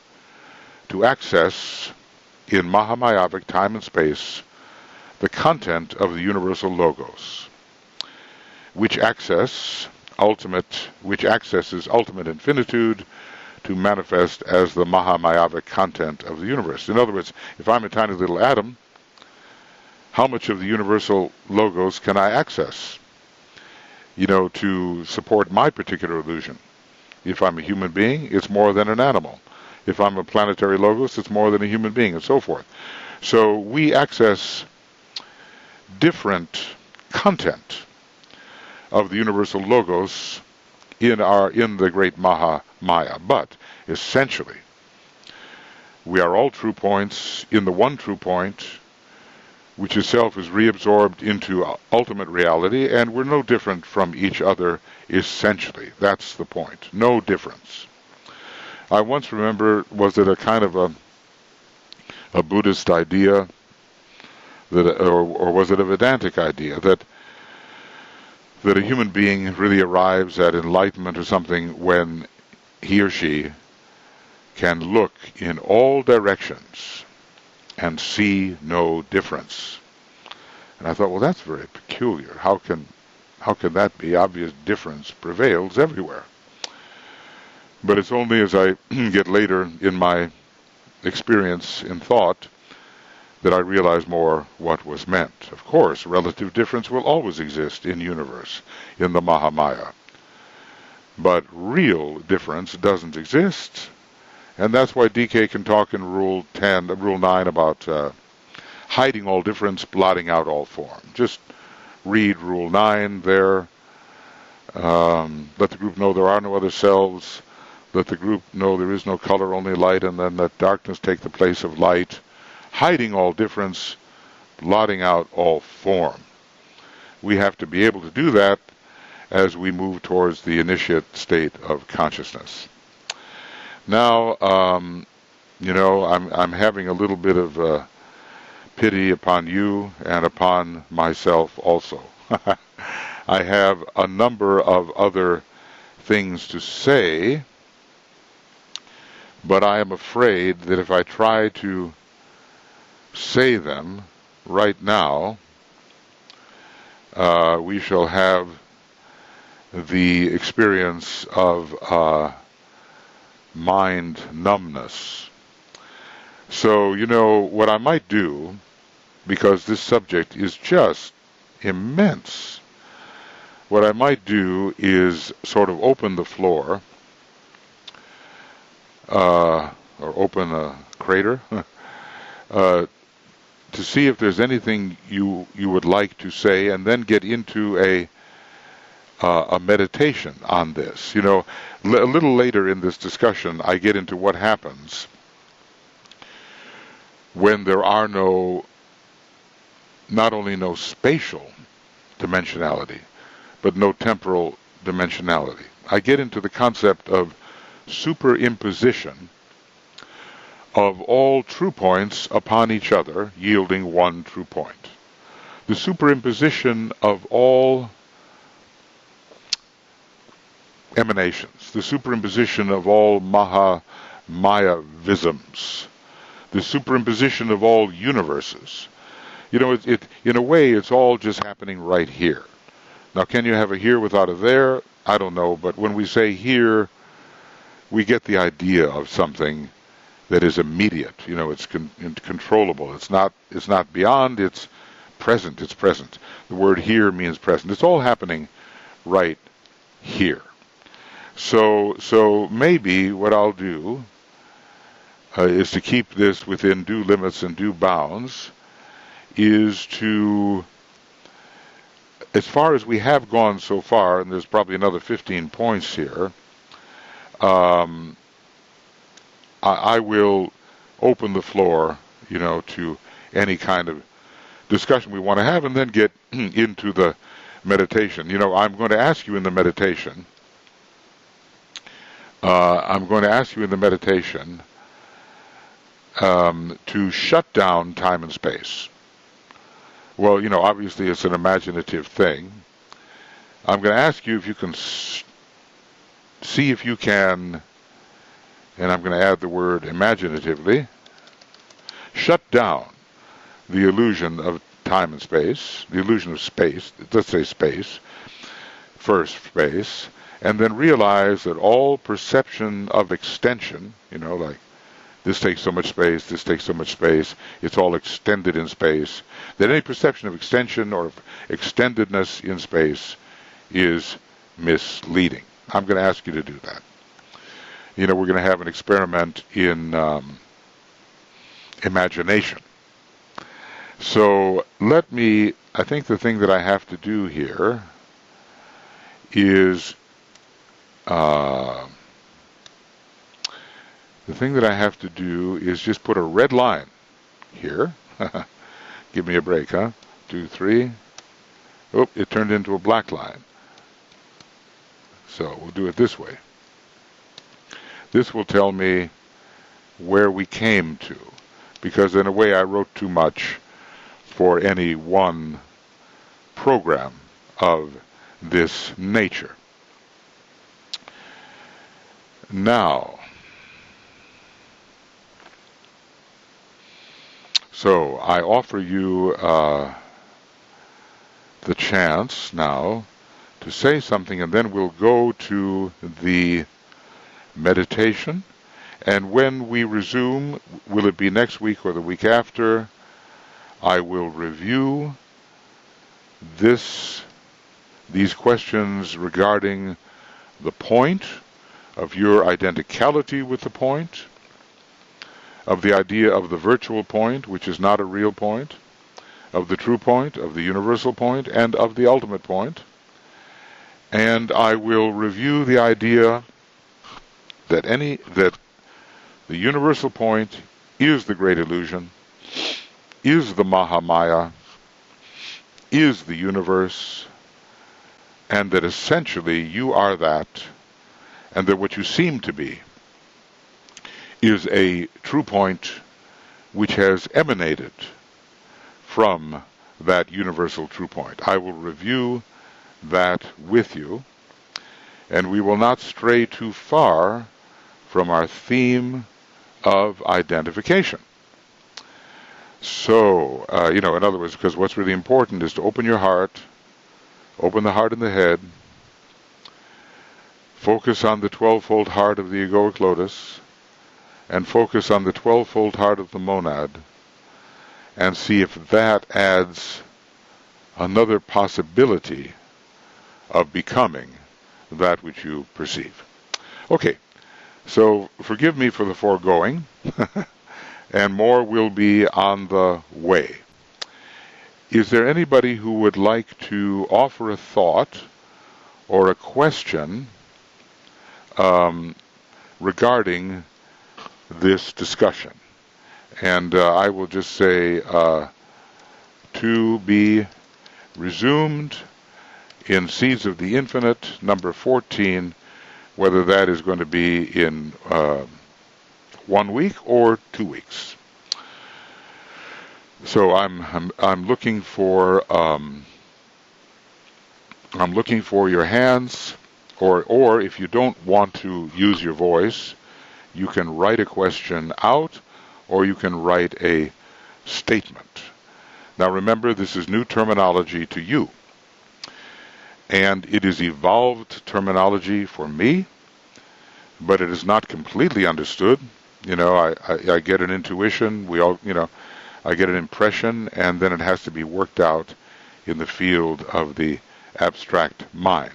to access in Mahamayavic time and space the content of the universal logos, which accesses ultimate infinitude to manifest as the Mahamayavic content of the universe. In other words, if I'm a tiny little atom, how much of the universal logos can I access, to support my particular illusion? If I'm a human being, it's more than an animal. If I'm a planetary logos, it's more than a human being, and so forth. So we access different content of the universal logos in the great Mahamaya. But essentially, we are all true points in the one true point, which itself is reabsorbed into ultimate reality, and we're no different from each other essentially. That's the point. No difference. I once remember, was it a kind of a Buddhist idea, or was it a Vedantic idea, that a human being really arrives at enlightenment or something when he or she can look in all directions and see no difference. And I thought, well, that's very peculiar. How can that be? Obvious difference prevails everywhere. But it's only as I get later in my experience in thought that I realize more what was meant. Of course, relative difference will always exist in universe, in the Mahamaya. But real difference doesn't exist. And that's why DK can talk in Rule 9 about hiding all difference, blotting out all form. Just read Rule 9 there. Let the group know there are no other selves. Let the group know there is no color, only light, and then let darkness take the place of light. Hiding all difference, blotting out all form. We have to be able to do that as we move towards the initiate state of consciousness. Now, I'm having a little bit of pity upon you and upon myself also. I have a number of other things to say, but I am afraid that if I try to say them right now, we shall have the experience of mind numbness. So, what I might do, because this subject is just immense, what I might do is sort of open the floor, or open a crater, to see if there's anything you would like to say, and then get into a meditation on this. You know, a little later in this discussion, I get into what happens when there are not only no spatial dimensionality, but no temporal dimensionality. I get into the concept of superimposition of all true points upon each other, yielding one true point. The superimposition of all emanations, the superimposition of all Maya-visms, the superimposition of all universes. You know, in a way, it's all just happening right here. Now, can you have a here without a there? I don't know, but when we say here, we get the idea of something that is immediate. You know, it's controllable. It's not beyond. It's present. It's present. The word here means present. It's all happening right here. So maybe what I'll do is to keep this within due limits and due bounds, is to, as far as we have gone so far, and there's probably another 15 points here, I will open the floor, you know, to any kind of discussion we want to have, and then get into the meditation. You know, I'm going to ask you in the meditation, to shut down time and space. Well, you know, obviously it's an imaginative thing. I'm going to ask you if you can see if you can, and I'm going to add the word imaginatively, shut down the illusion of time and space, the illusion of space, let's say space, first space, and then realize that all perception of extension, you know, like this takes so much space, this takes so much space, it's all extended in space, that any perception of extension or of extendedness in space is misleading. I'm going to ask you to do that. You know, we're going to have an experiment in imagination. So I think the thing that I have to do here is, just put a red line here. Give me a break, huh? 2, 3. Oh, it turned into a black line. So we'll do it this way. This will tell me where we came to, because in a way I wrote too much for any one program of this nature. Now, so I offer you the chance now to say something, and then we'll go to the meditation. And when we resume, will it be next week or the week after, I will review these questions regarding the point of your identicality with the point, of the idea of the virtual point, which is not a real point, of the true point, of the universal point, and of the ultimate point. And I will review the idea that the universal point is the great illusion, is the Mahamaya, is the universe, and that essentially you are that, and that what you seem to be is a true point which has emanated from that universal true point. I will review that with you, and we will not stray too far from our theme of identification. So, in other words, because what's really important is to open your heart, open the heart and the head, focus on the 12-fold heart of the egoic lotus, and focus on the 12-fold heart of the monad, and see if that adds another possibility of becoming that which you perceive. Okay, so forgive me for the foregoing, and more will be on the way. Is there anybody who would like to offer a thought or a question regarding this discussion. And I will just say to be resumed in Seeds of the Infinite, number 14, whether that is going to be in 1 week or 2 weeks. So I'm looking for your hands, or if you don't want to use your voice, you can write a question out, or you can write a statement. Now remember, this is new terminology to you, and it is evolved terminology for me, but it is not completely understood. You know, I get an intuition, we all, you know, I get an impression, and then it has to be worked out in the field of the abstract mind.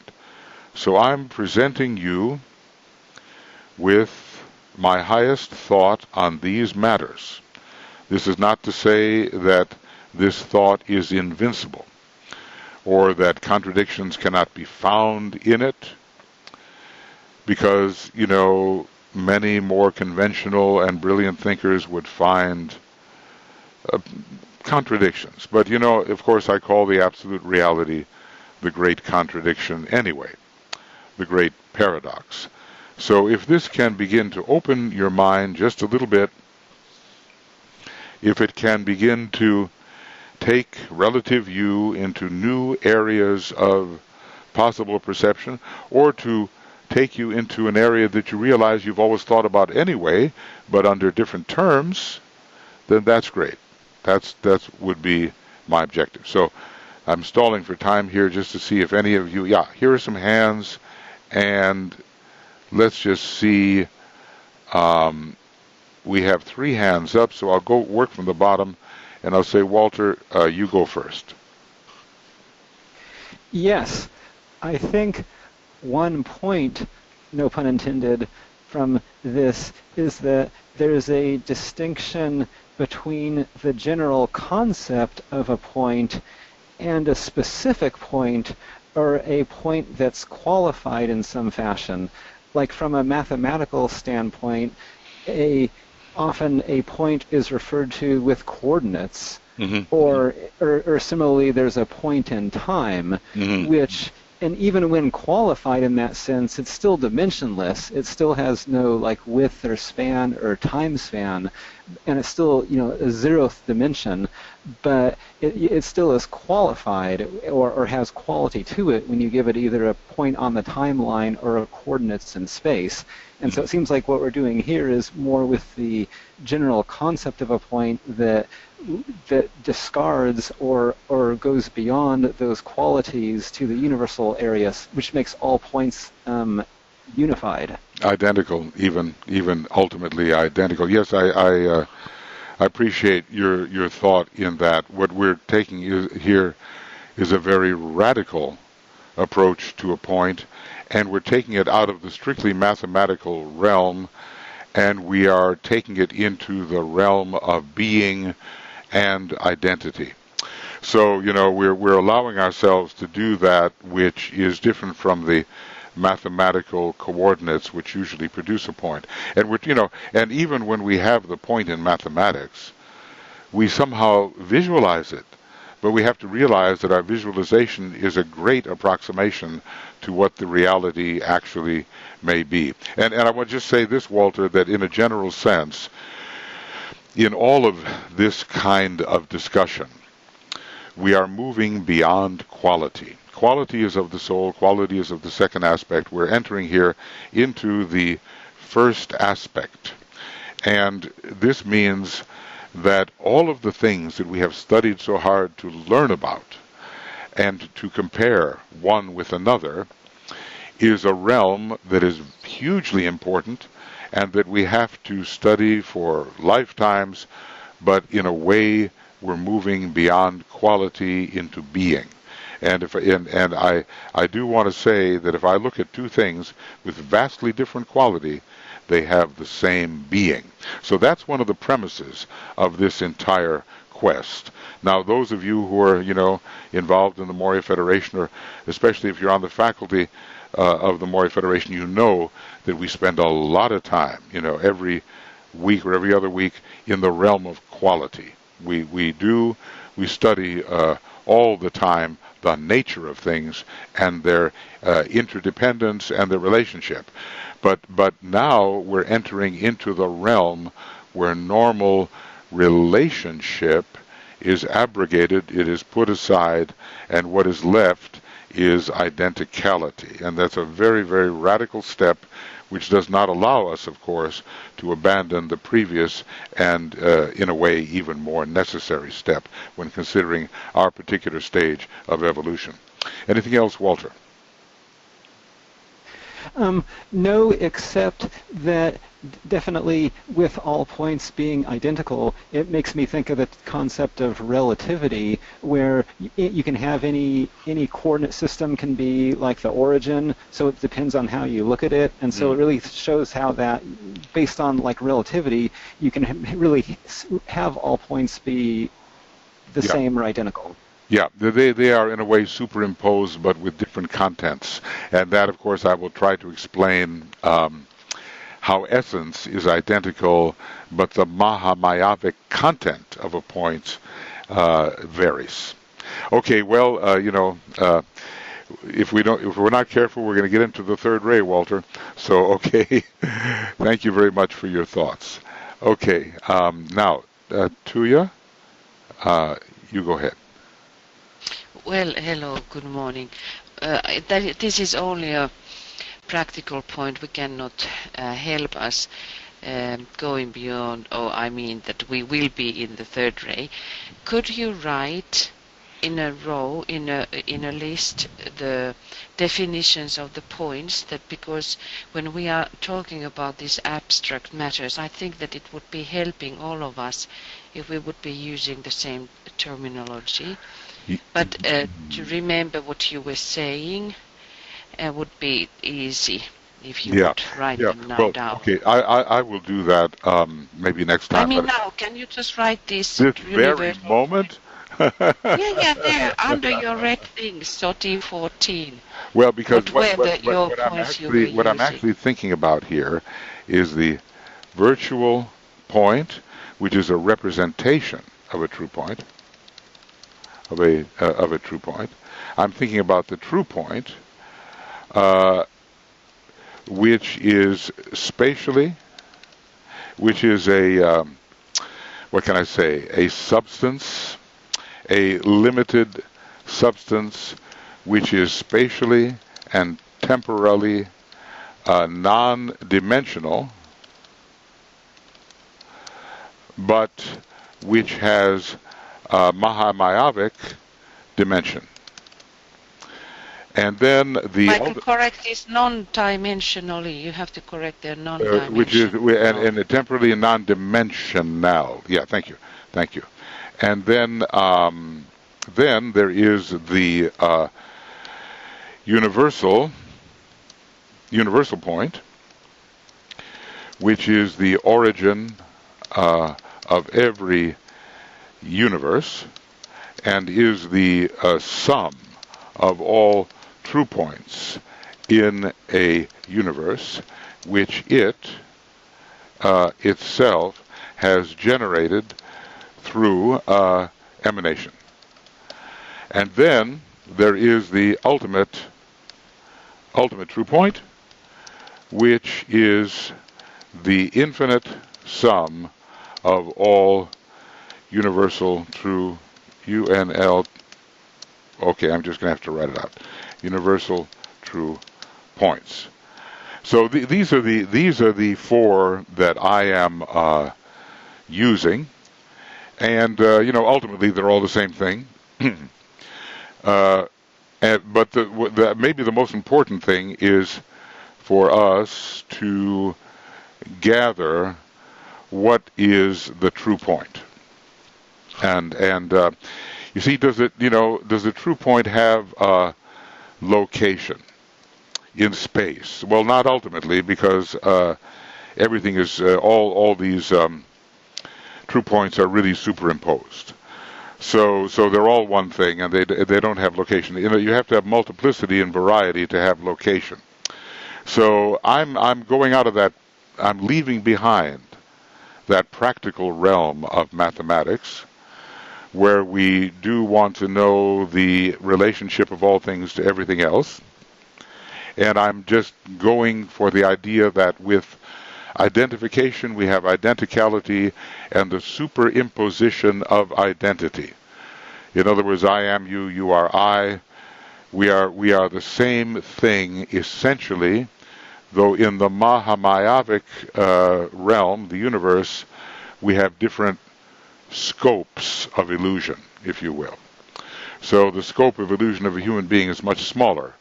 So I'm presenting you with my highest thought on these matters. This is not to say that this thought is invincible, or that contradictions cannot be found in it, because, you know, many more conventional and brilliant thinkers would find contradictions. But, you know, of course, I call the absolute reality the great contradiction anyway, the great paradox. So if this can begin to open your mind just a little bit, if it can begin to take relative you into new areas of possible perception, or to take you into an area that you realize you've always thought about anyway, but under different terms, then that's great. That would be my objective. So I'm stalling for time here just to see if any of you, yeah, here are some hands, and let's just see, we have 3 hands up, so I'll go work from the bottom, and I'll say, Walter, you go first. Yes, I think one point, no pun intended, from this is that there's a distinction between the general concept of a point and a specific point, or a point that's qualified in some fashion. Like from a mathematical standpoint, often a point is referred to with coordinates, or similarly there's a point in time, which, and even when qualified in that sense, it's still dimensionless. It still has no like width or span or time span, and it's still, you know, a 0th dimension, but it still is qualified or has quality to it when you give it either a point on the timeline or a coordinates in space. And so it seems like what we're doing here is more with the general concept of a point that discards or goes beyond those qualities to the universal areas, which makes all points unified. Identical, even ultimately identical. Yes, I appreciate your thought in that. What we're taking here is a very radical approach to a point, and we're taking it out of the strictly mathematical realm, and we are taking it into the realm of being and identity. So, you know, we're allowing ourselves to do that, which is different from the mathematical coordinates which usually produce a point. And we're, you know, and even when we have the point in mathematics, we somehow visualize it. But we have to realize that our visualization is a great approximation to what the reality actually may be. And I want to just say this, Walter, that in a general sense, in all of this kind of discussion, we are moving beyond quality. Quality is of the soul, quality is of the second aspect. We're entering here into the first aspect. And this means that all of the things that we have studied so hard to learn about and to compare one with another is a realm that is hugely important and that we have to study for lifetimes, but in a way we're moving beyond quality into being. And I do want to say that if I look at two things with vastly different quality, they have the same being. So that's one of the premises of this entire quest. Now, those of you who are, involved in the Morya Federation, or especially if you're on the faculty of the Morya Federation, you know that we spend a lot of time, every week or every other week in the realm of quality. We study all the time the nature of things and their interdependence and their relationship. But now we're entering into the realm where normal relationship is abrogated, it is put aside, and what is left is identicality. And that's a very, very radical step, which does not allow us, of course, to abandon the previous and, in a way, even more necessary step when considering our particular stage of evolution. Anything else, Walter? No, except that definitely with all points being identical, it makes me think of the concept of relativity, where you can have any coordinate system can be like the origin, so it depends on how you look at it, and so it really shows how that, based on like relativity, you can really have all points be the same or identical. Yeah, they are in a way superimposed, but with different contents. And that, of course, I will try to explain how essence is identical, but the Mahamayavic content of a point varies. Okay, well, if we're not careful, we're going to get into the third ray, Walter. So, okay, thank you very much for your thoughts. Okay, now, Tuya, you go ahead. Well, hello, good morning. This is only a practical point. We cannot help us going beyond, that we will be in the third ray. Could you write in a row, in a list, the definitions of the points? That because when we are talking about these abstract matters, I think that it would be helping all of us if we would be using the same terminology. But to remember what you were saying would be easy if you would write them now down. Okay, I will do that maybe next time. Now, can you just write this very moment? There, under your red things, 13, 14. Well, because what I'm actually thinking about here is the virtual point, which is a representation of a true point. Of a true point. I'm thinking about the true point, which is spatially, which is a substance, a limited substance, which is spatially and temporally non-dimensional, but which has Mahamayavic dimension. And then Michael, correct is non-dimensionally. You have to correct their non-dimensional. Which is and temporally non-dimensional. Yeah, thank you. And then there is the universal point, which is the origin of every universe, and is the sum of all true points in a universe, which it itself has generated through emanation. And then there is the ultimate true point, which is the infinite sum of all universal true UNL. Okay, I'm just going to have to write it out. Universal true points. So these are the four that I am using, and ultimately they're all the same thing. But maybe the most important thing is for us to gather what is the true point. And you see, does the true point have a location in space? Well, not ultimately, because everything is all these true points are really superimposed. So they're all one thing, and they don't have location. You have to have multiplicity and variety to have location. So I'm going out of that. I'm leaving behind that practical realm of mathematics, where we do want to know the relationship of all things to everything else. And I'm just going for the idea that with identification we have identicality and the superimposition of identity. In other words, I am you, you are I. We are the same thing essentially, though in the Mahamayavic realm, the universe, we have different scopes of illusion, if you will. So the scope of illusion of a human being is much smaller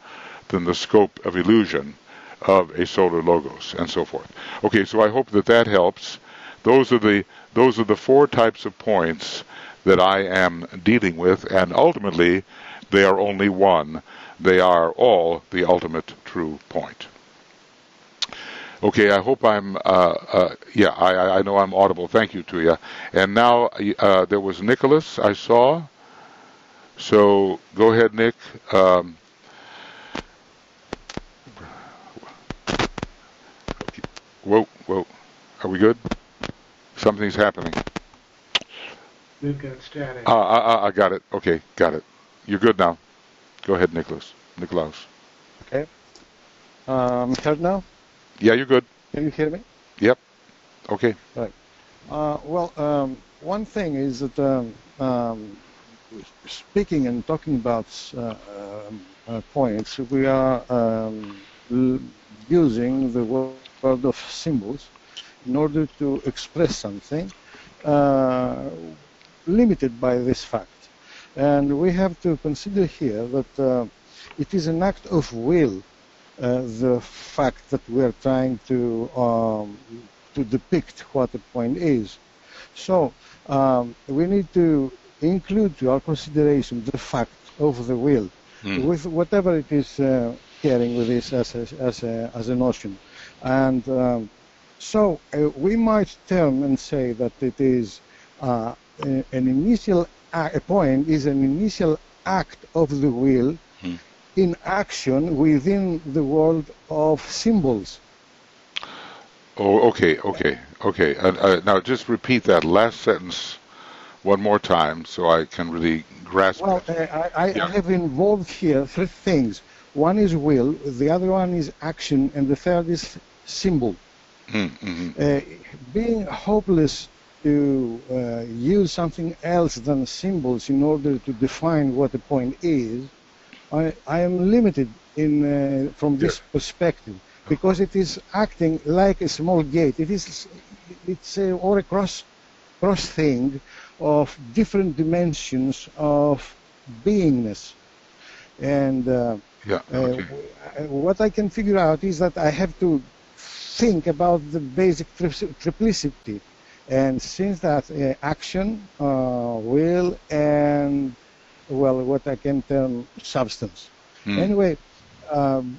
than the scope of illusion of a solar logos, and so forth. Okay, so I hope that helps. Those are the four types of points that I am dealing with, and ultimately they are only one. They are all the ultimate true point. Okay, I hope I'm, I know I'm audible. Thank you, Tuya. And now there was Nicholas, I saw. So go ahead, Nick. Whoa. Are we good? Something's happening. We've got static. I got it. Okay, got it. You're good now. Go ahead, Nicholas. Nicolaus. Okay. Heard now? Yeah, you're good. Can you hear me? Yep. Okay. Right. One thing is that speaking and talking about points, we are using the word of symbols in order to express something limited by this fact. And we have to consider here that it is an act of will, the fact that we are trying to depict what a point is. So we need to include to our consideration the fact of the will, with whatever it is carrying with this as a notion. And so we might term and say that it is an initial a point is an initial act of the will in action within the world of symbols. Oh, okay. Now just repeat that last sentence one more time so I can really grasp it. Well, I have involved here three things. One is will, the other one is action, and the third is symbol. Being hopeless to use something else than symbols in order to define what a point is, I am limited in from this perspective, because it is acting like a small gate. It's or a cross thing of different dimensions of beingness. And what I can figure out is that I have to think about the basic triplicity. And since that action, will, and, well, what I can term substance. Anyway,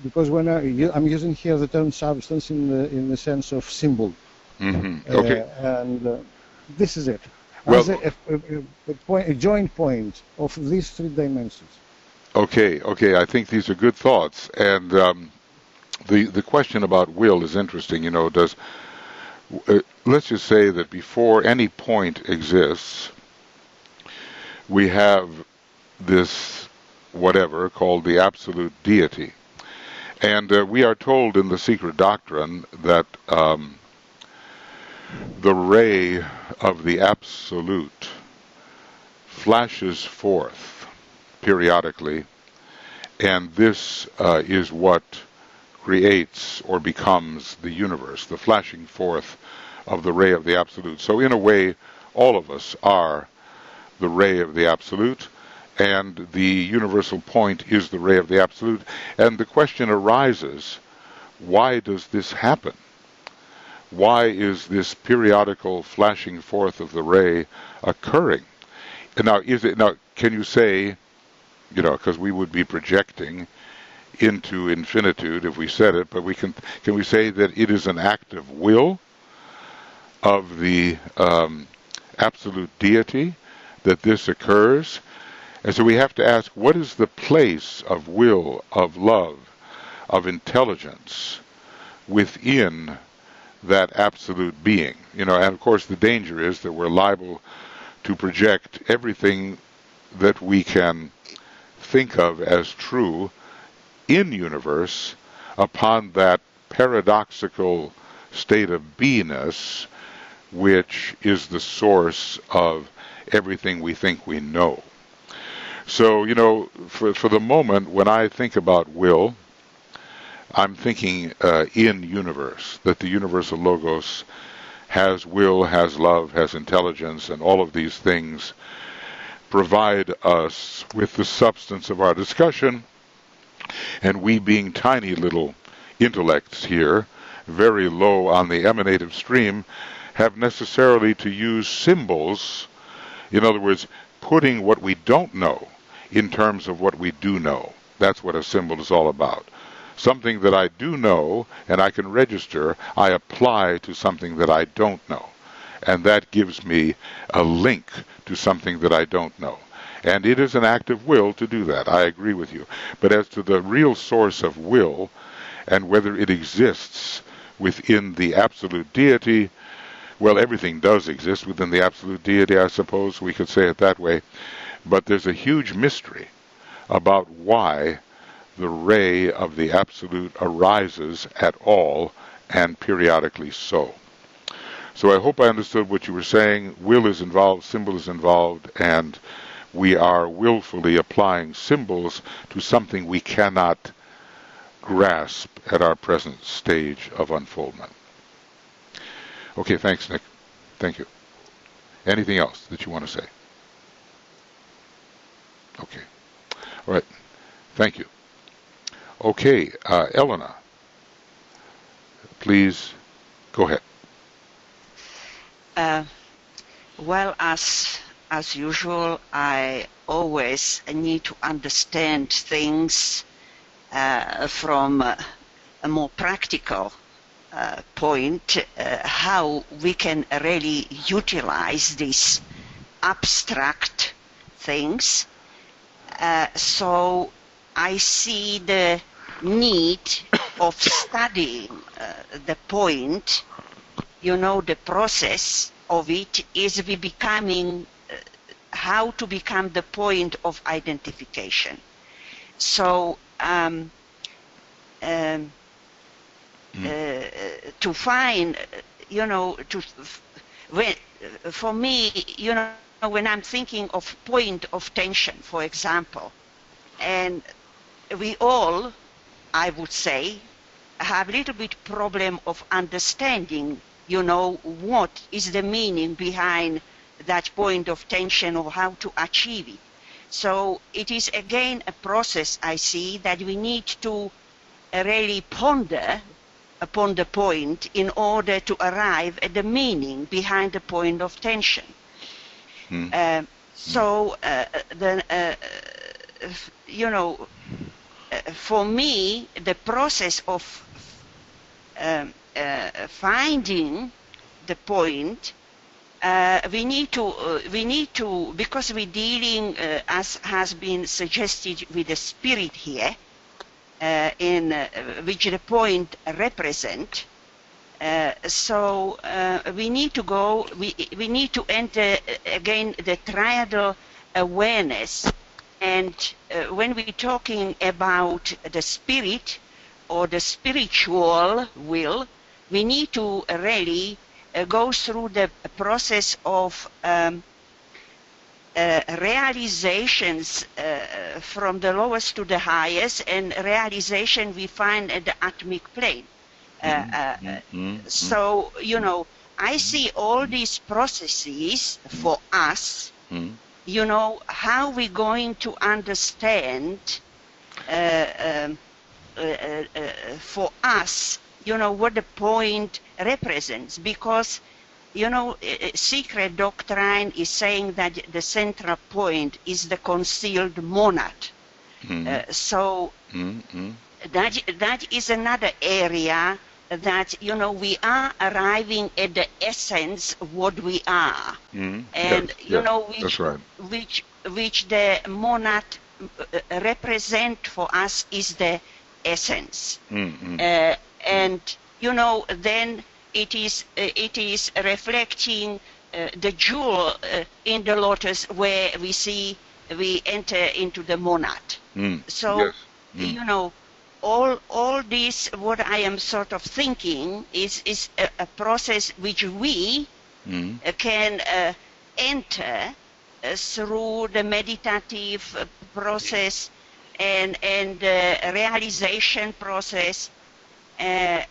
because when I'm using here the term substance in the sense of symbol. Okay. And this is it. Well, as a joint point of these three dimensions. Okay. I think these are good thoughts. And the question about will is interesting. You know, let's just say that before any point exists, we have this whatever called the absolute deity. And we are told in the secret doctrine that the ray of the absolute flashes forth periodically, and this is what creates or becomes the universe, the flashing forth of the ray of the absolute. So in a way, all of us are the ray of the absolute, and the universal point is the ray of the absolute. And the question arises, why does this happen? Why is this periodical flashing forth of the ray occurring? And now, can you say, because we would be projecting into infinitude if we said it, but can we say that it is an act of will of the absolute deity that this occurs. And so we have to ask, what is the place of will, of love, of intelligence within that absolute being? And of course the danger is that we're liable to project everything that we can think of as true in universe upon that paradoxical state of beingness, which is the source of everything we think we know. So, for the moment, when I think about will, I'm thinking in universe, that the universal logos has will, has love, has intelligence, and all of these things provide us with the substance of our discussion. And we, being tiny little intellects here, very low on the emanative stream, have necessarily to use symbols, in other words, putting what we don't know in terms of what we do know. That's what a symbol is all about. Something that I do know and I can register, I apply to something that I don't know. And that gives me a link to something that I don't know. And it is an act of will to do that. I agree with you. But as to the real source of will and whether it exists within the absolute deity, well, everything does exist within the absolute deity, I suppose we could say it that way. But there's a huge mystery about why the ray of the absolute arises at all, and periodically so. So I hope I understood what you were saying. Will is involved, symbol is involved, and we are willfully applying symbols to something we cannot grasp at our present stage of unfoldment. Okay, thanks, Nick. Thank you. Anything else that you want to say? Okay. All right. Thank you. Okay, Elena, please go ahead. Well, as usual, I always need to understand things from a more practical point, how we can really utilize these abstract things. So I see the need of studying the point. The process of it is we becoming how to become the point of identification. So to find, for me, when I'm thinking of point of tension, for example, and we all, I would say, have a little bit problem of understanding, what is the meaning behind that point of tension or how to achieve it. So it is again a process, I see, that we need to really ponder upon the point in order to arrive at the meaning behind the point of tension. For me, the process of finding the point, we need to, because we're dealing, as has been suggested, with the spirit here, in which the point represent. So we need to go. We need to enter again the triadal awareness. And when we're talking about the spirit or the spiritual will, we need to really go through the process of realizations from the lowest to the highest, and realization we find at the atomic plane. So, I see all these processes for us, how we're going to understand for us, what the point represents. Because, secret doctrine is saying that the central point is the concealed monad. So that is another area that, we are arriving at the essence of what we are. And, that's right. which the monad represent for us is the essence. And, then it is reflecting the jewel in the lotus where we enter into the monad. So, yes. all this, what I am sort of thinking is a process which we can enter through the meditative process and realization process. And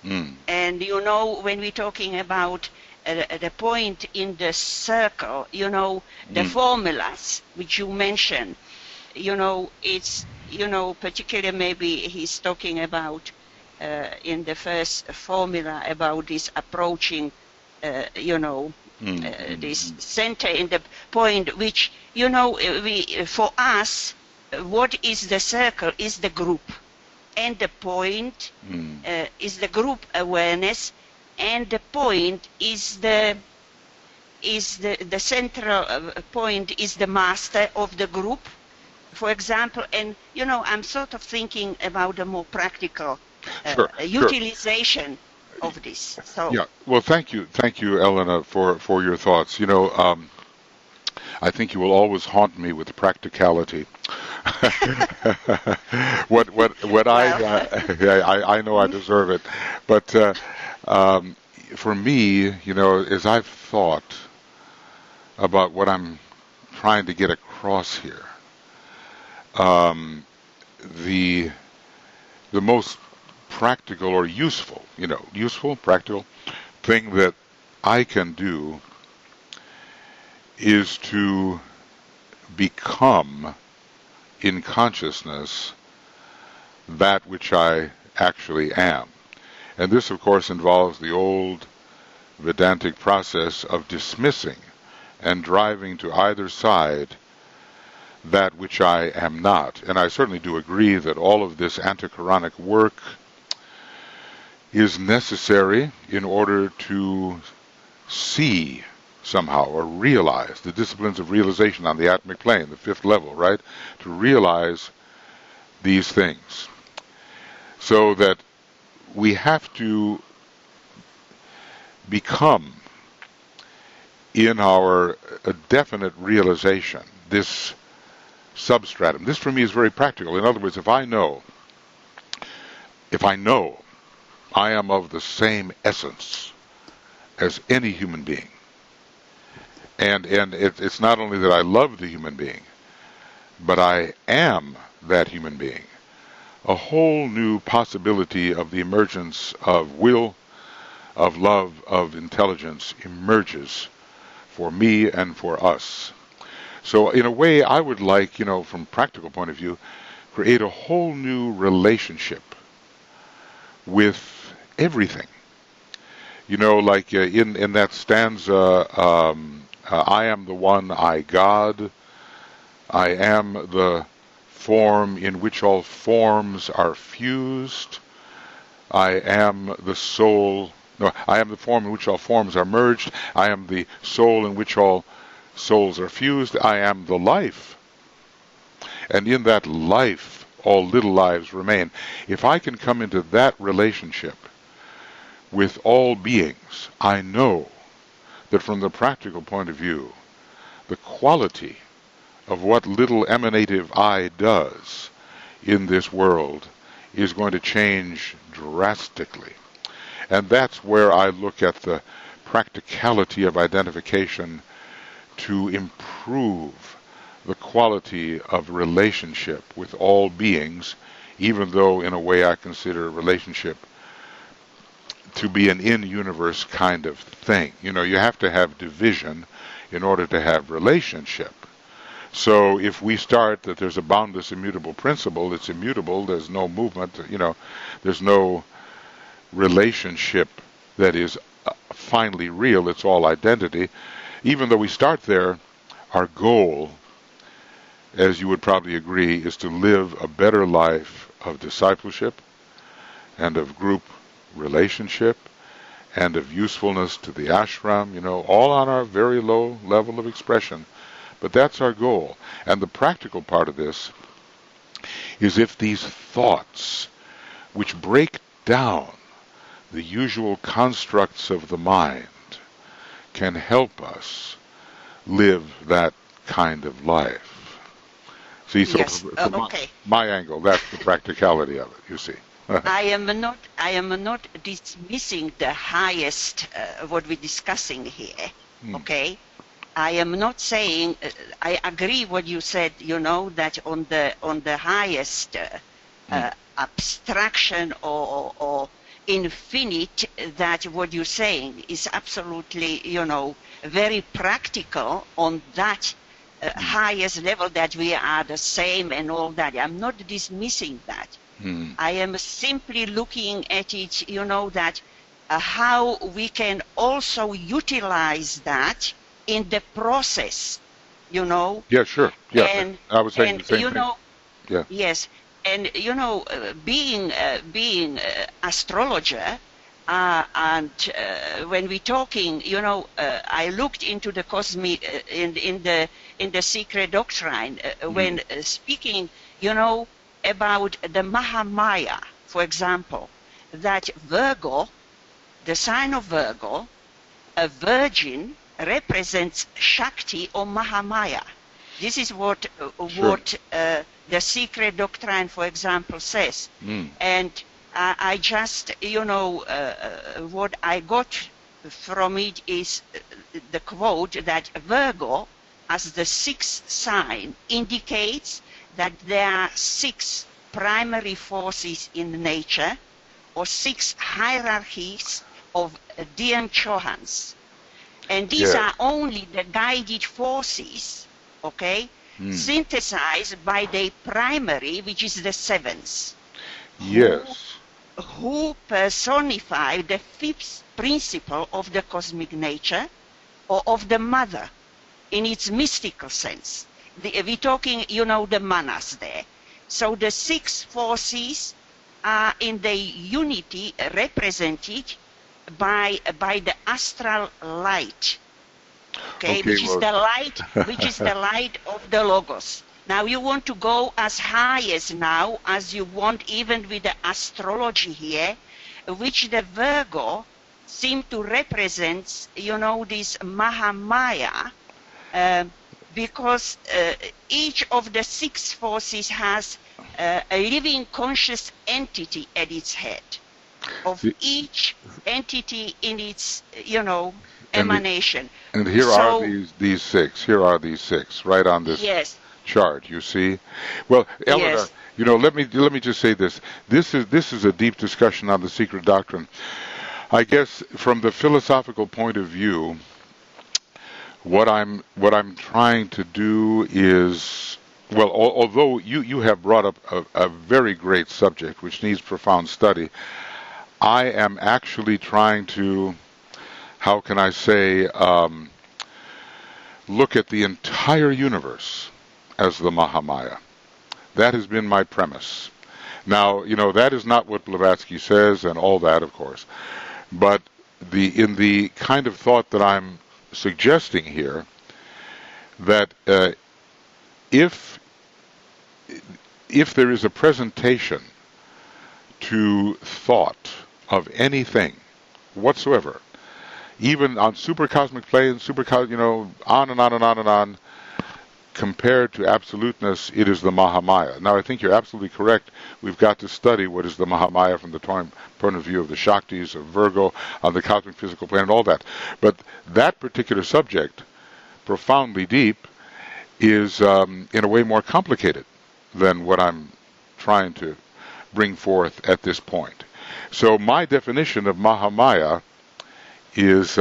when we're talking about the point in the circle, the formulas which you mentioned, it's, particularly maybe he's talking about in the first formula about this approaching, this center in the point, which, for us, what is the circle is the group, and the point is the group awareness, and the point is the central point is the master of the group, for example. And I'm sort of thinking about a more practical utilization of this. So yeah, well, thank you, Elena, for your thoughts. I think you will always haunt me with practicality. what I know I deserve it, but for me, as I've thought about what I'm trying to get across here, the most practical or useful, practical thing that I can do is to become in consciousness that which I actually am. And this, of course, involves the old Vedantic process of dismissing and driving to either side that which I am not. And I certainly do agree that all of this antiquranic work is necessary in order to see somehow or realize the disciplines of realization on the atmic plane, the fifth level, right? To realize these things. So that we have to become in a definite realization this substratum. This for me is very practical. In other words, if I know I am of the same essence as any human being, and it's not only that I love the human being, but I am that human being, a whole new possibility of the emergence of will, of love, of intelligence emerges for me and for us. So in a way, I would like, from a practical point of view, create a whole new relationship with everything. Like in that stanza, I am the one, I God, I am the form in which all forms are fused, I am the soul, no, I am the form in which all forms are merged, I am the soul in which all souls are fused, I am the life. And in that life, all little lives remain. If I can come into that relationship with all beings, I know that from the practical point of view, the quality of what little emanative I does in this world is going to change drastically. And that's where I look at the practicality of identification to improve the quality of relationship with all beings, even though in a way I consider relationship to be an in-universe kind of thing. You have to have division in order to have relationship. So if we start that there's a boundless, immutable principle, it's immutable, there's no movement, there's no relationship that is finally real, it's all identity. Even though we start there, our goal, as you would probably agree, is to live a better life of discipleship and of group relationship and of usefulness to the ashram, all on our very low level of expression. But that's our goal. And the practical part of this is if these thoughts, which break down the usual constructs of the mind, can help us live that kind of life. See, so Yes. from Okay. my angle, that's the practicality of it, you see. I am not dismissing the highest what we're discussing here. Okay, I am not saying I agree what you said. That on the highest abstraction or infinite, that what you're saying is absolutely very practical on that highest level, that we are the same and all that. I'm not dismissing that. I am simply looking at it, that how we can also utilize that in the process, Yeah, sure. Yeah, And, I was saying and the same thing. Yeah. Yes, and being astrologer, and when we're talking, I looked into the cosmic in the secret doctrine when speaking, about the Mahamaya, for example, that Virgo, the sign of Virgo, a virgin, represents Shakti or Mahamaya. This is what the secret doctrine, for example, says. And I just, what I got from it is the quote that Virgo, as the sixth sign, indicates that there are 6 primary forces in nature, or 6 hierarchies of Dien Chohans. And these are only the guided forces, synthesized by the primary, which is the 7th. Yes. Who personify the 5th principle of the cosmic nature, or of the mother, in its mystical sense. We're talking, the manas there. So the 6 forces are in the unity represented by the astral light, which is the light of the logos. Now you want to go as high as you want, even with the astrology here, which the Virgo seem to represent, this Mahamaya, because each of the 6 forces has a living conscious entity at its head, of each entity in its, emanation. And here are these 6. Here are these 6 right on this chart. You see. Well, Eleanor, let me just say this. This is a deep discussion on the secret doctrine. I guess from the philosophical point of view, what I'm trying to do is, well, although you have brought up a very great subject which needs profound study, I am actually trying to, how can I say, look at the entire universe as the Mahamaya. That has been my premise. Now, that is not what Blavatsky says and all that, of course, but in the kind of thought that I'm suggesting here, that if there is a presentation to thought of anything whatsoever, even on supercosmic planes, on and on and on and on, compared to absoluteness, it is the Mahamaya. Now, I think you're absolutely correct. We've got to study what is the Mahamaya from the point of view of the Shaktis, of Virgo, on the cosmic physical plane, and all that. But that particular subject, profoundly deep, is in a way more complicated than what I'm trying to bring forth at this point. So my definition of Mahamaya is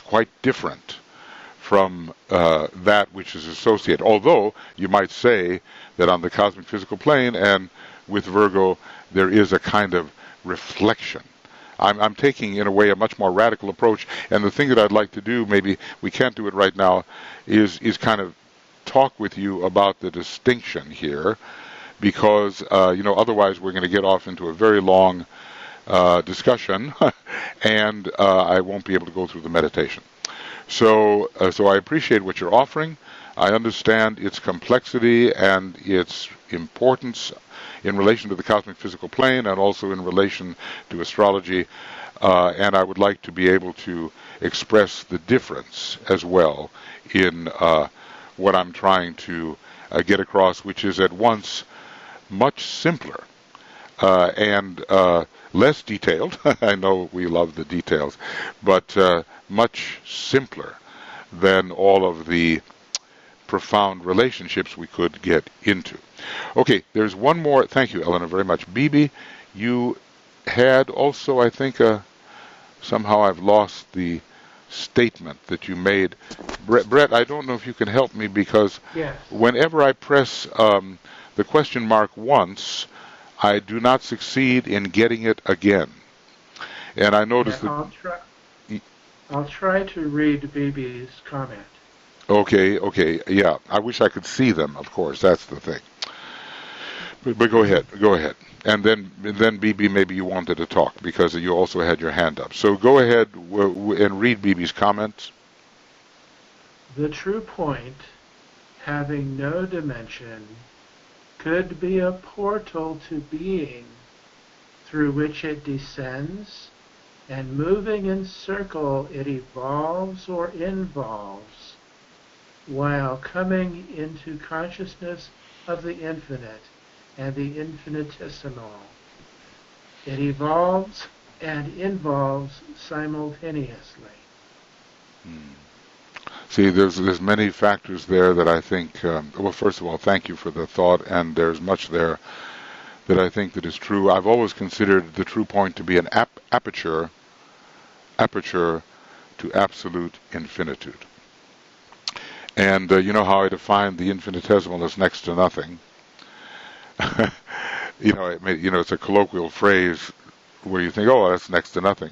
quite different from that which is associated. Although you might say that on the cosmic physical plane and with Virgo, there is a kind of reflection. I'm taking, in a way, a much more radical approach. And the thing that I'd like to do, maybe we can't do it right now, is kind of talk with you about the distinction here because otherwise we're going to get off into a very long discussion, and I won't be able to go through the meditation. So I appreciate what you're offering. I understand its complexity and its importance in relation to the cosmic physical plane and also in relation to astrology, and I would like to be able to express the difference as well in what I'm trying to get across, which is at once much simpler and less detailed. I know we love the details, but much simpler than all of the profound relationships we could get into. Okay, there's one more. Thank you, Eleanor, very much. Bibi, you had also, I think, somehow I've lost the statement that you made. Brett, I don't know if you can help me, because Yes. whenever I press the question mark once, I do not succeed in getting it again. And I noticed that... I'll try to read BB's comment. Okay, yeah. I wish I could see them, of course. That's the thing. But go ahead. And then BB, maybe you wanted to talk because you also had your hand up. So go ahead and read BB's comments. The true point, having no dimension, could be a portal to being through which it descends, and moving in circle it evolves or involves, while coming into consciousness of the infinite and the infinitesimal. It evolves and involves simultaneously. See, there's many factors there that I think, well, first of all, thank you for the thought, and there's much there that I think that is true. I've always considered the true point to be an aperture to absolute infinitude. And you know how I define the infinitesimal as next to nothing. It's a colloquial phrase where you think, oh, that's next to nothing,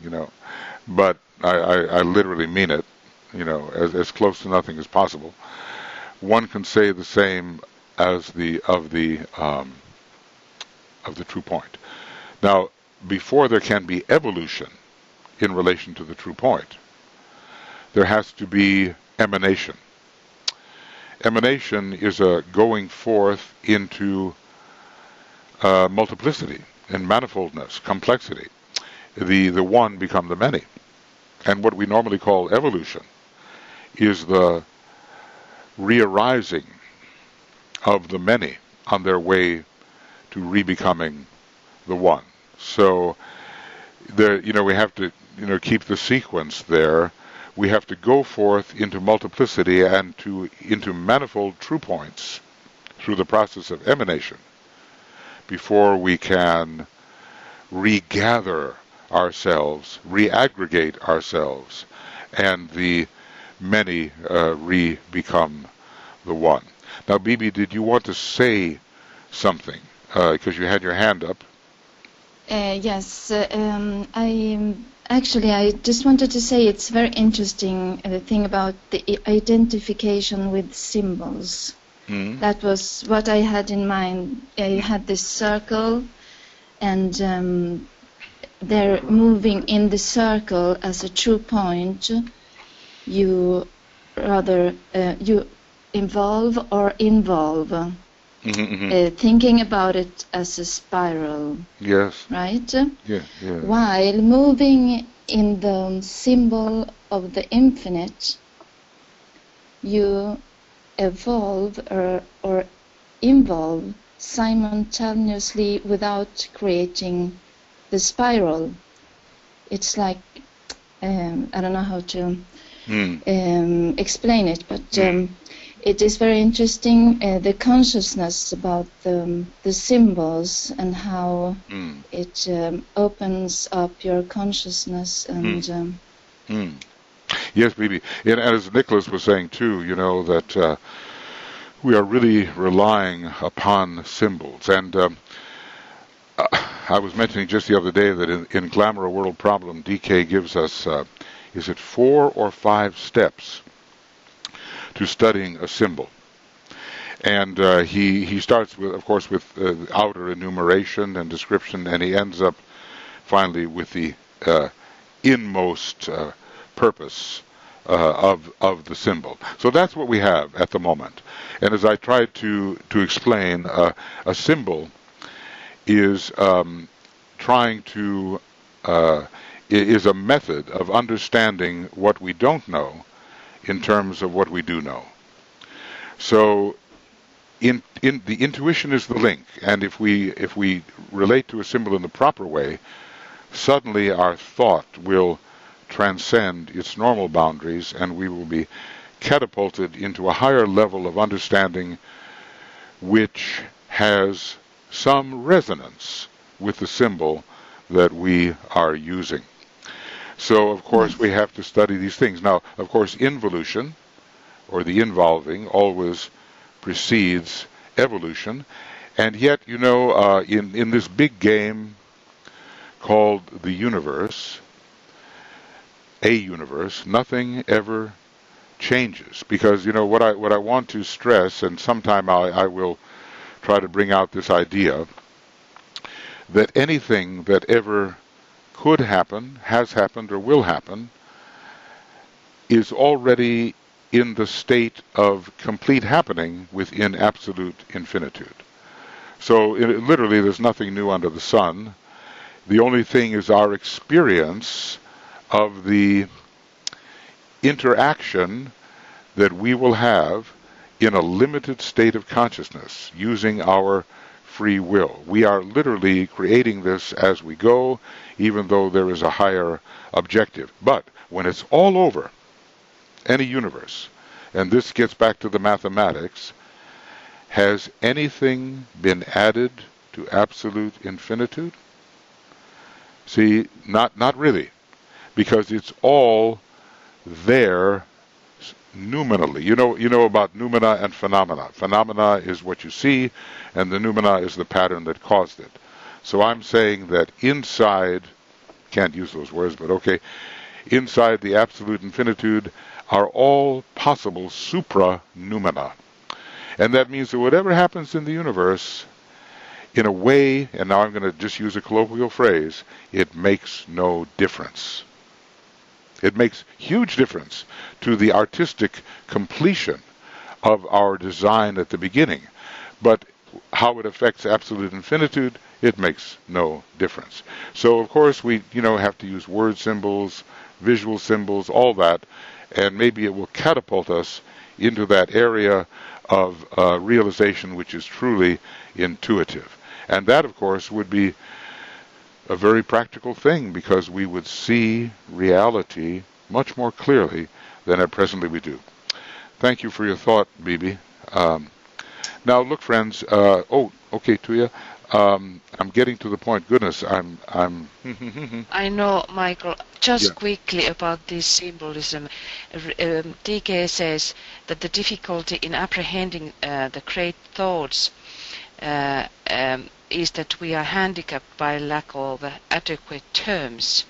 But I literally mean it, as close to nothing as possible. One can say the same as of the true point. Now, before there can be evolution in relation to the true point, there has to be emanation. Emanation is a going forth into multiplicity and manifoldness, complexity. The one become the many. And what we normally call evolution is the re-arising of the many on their way to re-becoming the one. So there, we have to, keep the sequence there. We have to go forth into multiplicity and into manifold true points through the process of emanation before we can regather ourselves, re-aggregate ourselves, and the many re-become the one. Now, Bibi, did you want to say something? Because you had your hand up. Yes. I just wanted to say it's very interesting, the thing about the identification with symbols. Mm-hmm. That was what I had in mind. I had this circle, and they're moving in the circle as a true point. You evolve or involve, thinking about it as a spiral. Yes. Right? Yeah. While moving in the symbol of the infinite, you evolve or involve simultaneously without creating the spiral. It's like, I don't know how to explain it, but it is very interesting, the consciousness about the symbols and how it opens up your consciousness and... Yes, Bibi. And as Nicholas was saying too, that we are really relying upon symbols. And I was mentioning just the other day that in Glamour, a World Problem, DK gives us, is it 4 or 5 steps to studying a symbol? And he starts with, of course, with outer enumeration and description, and he ends up finally with the inmost purpose of the symbol. So that's what we have at the moment. And as I tried to explain, a symbol is trying to is a method of understanding what we don't know in terms of what we do know. So in the intuition is the link, and if we relate to a symbol in the proper way, suddenly our thought will transcend its normal boundaries, and we will be catapulted into a higher level of understanding which has some resonance with the symbol that we are using. So, of course, we have to study these things. Now, of course, involution, or the involving, always precedes evolution. And yet, you know, in this big game called the universe, a universe, nothing ever changes. Because, you know, what I want to stress, and sometime I will try to bring out this idea, that anything that ever could happen, has happened, or will happen, is already in the state of complete happening within absolute infinitude. So literally there's nothing new under the sun. The only thing is our experience of the interaction that we will have in a limited state of consciousness using our free will. We are literally creating this as we go, even though there is a higher objective. But when it's all over, any universe, and this gets back to the mathematics, has anything been added to absolute infinitude? See, not really, because it's all there noumenally. You know about noumena and phenomena. Phenomena is what you see, and the noumena is the pattern that caused it. So I'm saying that inside, can't use those words, but okay, inside the absolute infinitude are all possible supra-noumena. And that means that whatever happens in the universe, in a way, and now I'm going to just use a colloquial phrase, it makes no difference. It makes huge difference to the artistic completion of our design at the beginning. But how it affects absolute infinitude, it makes no difference. So, of course, we have to use word symbols, visual symbols, all that, and maybe it will catapult us into that area of realization which is truly intuitive. And that, of course, would be a very practical thing, because we would see reality much more clearly than at presently we do. Thank you for your thought, Bibi. Now, look, friends. Okay, Tuya. I'm getting to the point. Goodness, I'm. I know, Michael. Just quickly about this symbolism. DK says that the difficulty in apprehending the great thoughts is that we are handicapped by lack of adequate terms.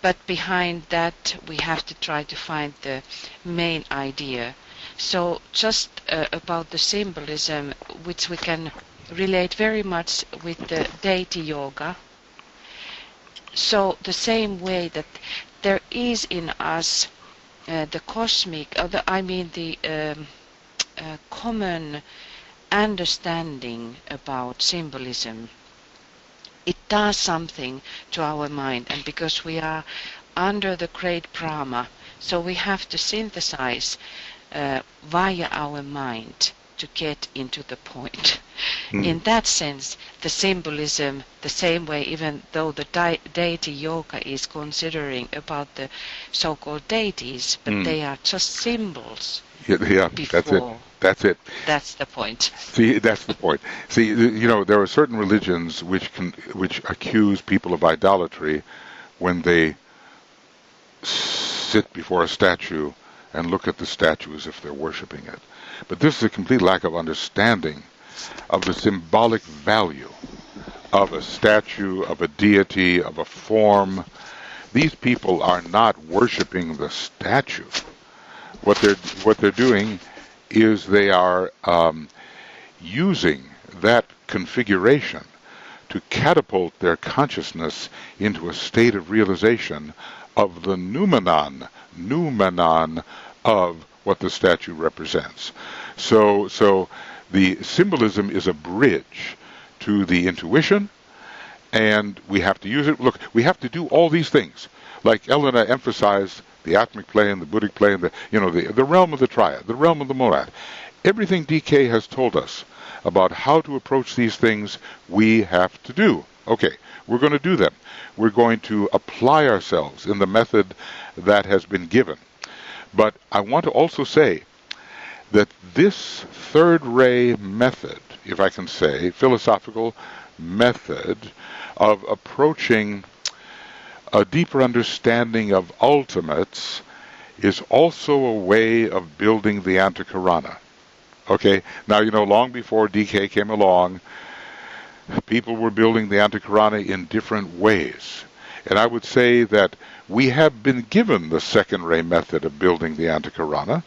But behind that, we have to try to find the main idea. So just about the symbolism, which we can relate very much with the deity yoga. So the same way that there is in us the cosmic, the common understanding about symbolism. It does something to our mind, and because we are under the great Brahma, so we have to synthesize via our mind to get into the point. In that sense, the symbolism, the same way, even though the deity yoga is considering about the so-called deities, but they are just symbols. Yeah, before. That's it. That's the point. See, that's the point. See, there are certain religions which accuse people of idolatry when they sit before a statue and look at the statue as if they're worshiping it. But this is a complete lack of understanding of the symbolic value of a statue, of a deity, of a form. These people are not worshiping the statue. What they're doing is they are using that configuration to catapult their consciousness into a state of realization of the noumenon of what the statue represents. So the symbolism is a bridge to the intuition, and we have to use it. Look, we have to do all these things. Like Elena emphasized, the Atmic plane, the Buddhic plane, the realm of the triad, the realm of the monad. Everything DK has told us about how to approach these things, we have to do. Okay, we're going to do them. We're going to apply ourselves in the method that has been given. But I want to also say that this third ray method, if I can say, philosophical method of approaching a deeper understanding of ultimates is also a way of building the Antakarana. Okay, now, long before DK came along, people were building the Antakarana in different ways. And I would say that we have been given the second ray method of building the Antakarana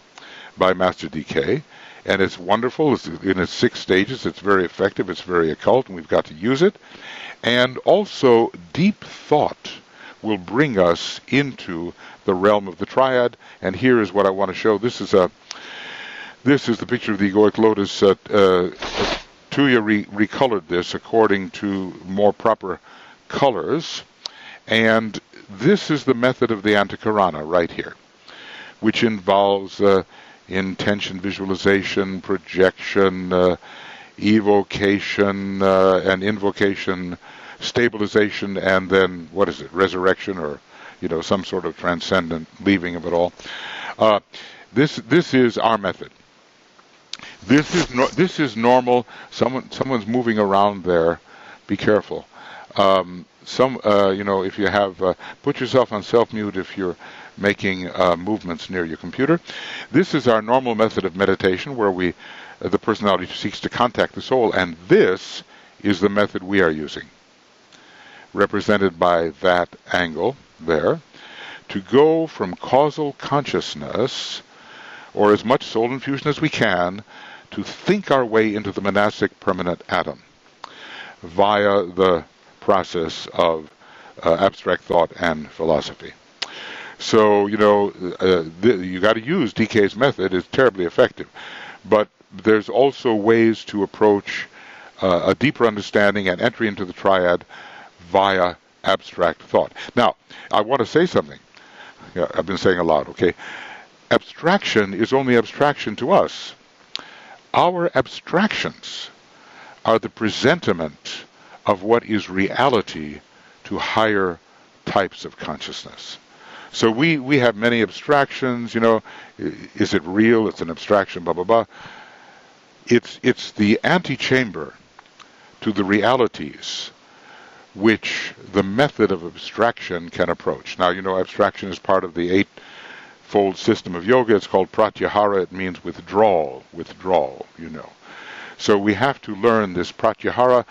by Master DK, and it's wonderful. It's in its 6 stages. It's very effective. It's very occult, and we've got to use it. And also, deep thought will bring us into the realm of the triad. And here is what I want to show. This is the picture of the egoic lotus. Tuya recolored this according to more proper colors. And this is the method of the Antakarana right here, which involves intention, visualization, projection, evocation, and invocation, stabilization, and then, resurrection, or, some sort of transcendent leaving of it all. This is our method. This is normal. Someone's moving around there. Be careful. If you have, put yourself on self-mute if you're making movements near your computer. This is our normal method of meditation, where the personality seeks to contact the soul, and this is the method we are using, represented by that angle there, to go from causal consciousness, or as much soul infusion as we can, to think our way into the monastic permanent atom via the process of abstract thought and philosophy. So, you got to use DK's method. It's terribly effective. But there's also ways to approach a deeper understanding and entry into the triad via abstract thought. Now, I want to say something. Yeah, I've been saying a lot, okay? Abstraction is only abstraction to us. Our abstractions are the presentiment of what is reality to higher types of consciousness. So we have many abstractions, is it real? It's an abstraction, blah, blah, blah. It's the antechamber to the realities which the method of abstraction can approach. Now, abstraction is part of the eightfold system of yoga. It's called pratyahara. It means withdrawal, So we have to learn this pratyahara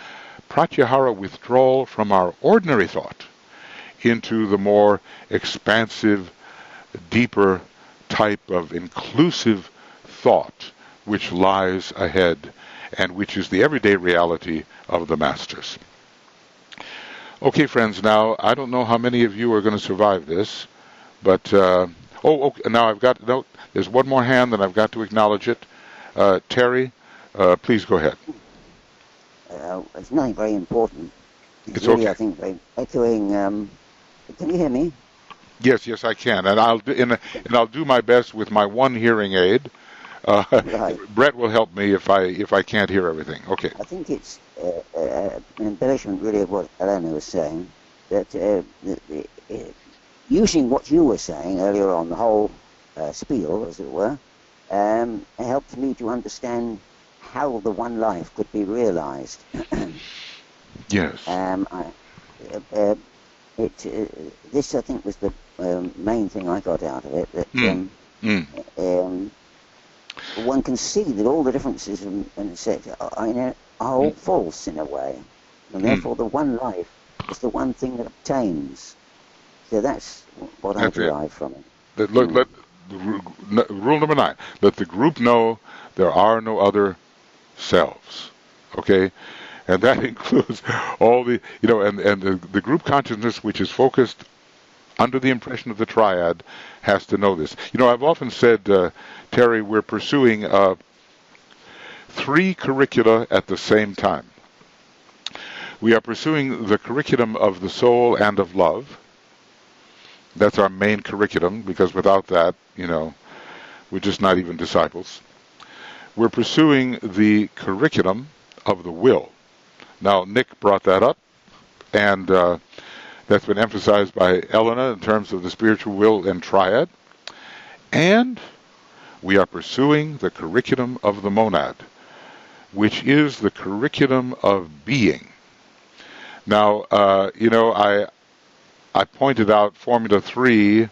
withdrawal from our ordinary thought into the more expansive, deeper type of inclusive thought which lies ahead and which is the everyday reality of the masters. Okay, friends, now I don't know how many of you are going to survive this, but now there's one more hand and I've got to acknowledge it. Terry, please go ahead. It's nothing very important. It's really, okay. I think, very echoing. Can you hear me? Yes, I can, and I'll do my best with my one hearing aid. Right. Brett will help me if I can't hear everything. Okay. I think it's an embellishment, really, of what Elena was saying. That using what you were saying earlier on, the whole spiel, as it were, helped me to understand how the one life could be realized. Yes. This, I think, was the main thing I got out of it. That one can see that all the differences and sex are all false in a way, and therefore the one life is the one thing that obtains. So that's what I derive from it. rule number 9, let the group know there are no other selves. Okay? And that includes all the, and the group consciousness, which is focused under the impression of the triad, has to know this. I've often said, Terry, we're pursuing 3 curricula at the same time. We are pursuing the curriculum of the soul and of love. That's our main curriculum, because without that, we're just not even disciples. We're pursuing the curriculum of the will. Now, Nick brought that up, and that's been emphasized by Elena in terms of the spiritual will and triad. And we are pursuing the curriculum of the monad, which is the curriculum of being. Now, I pointed out Formula 3.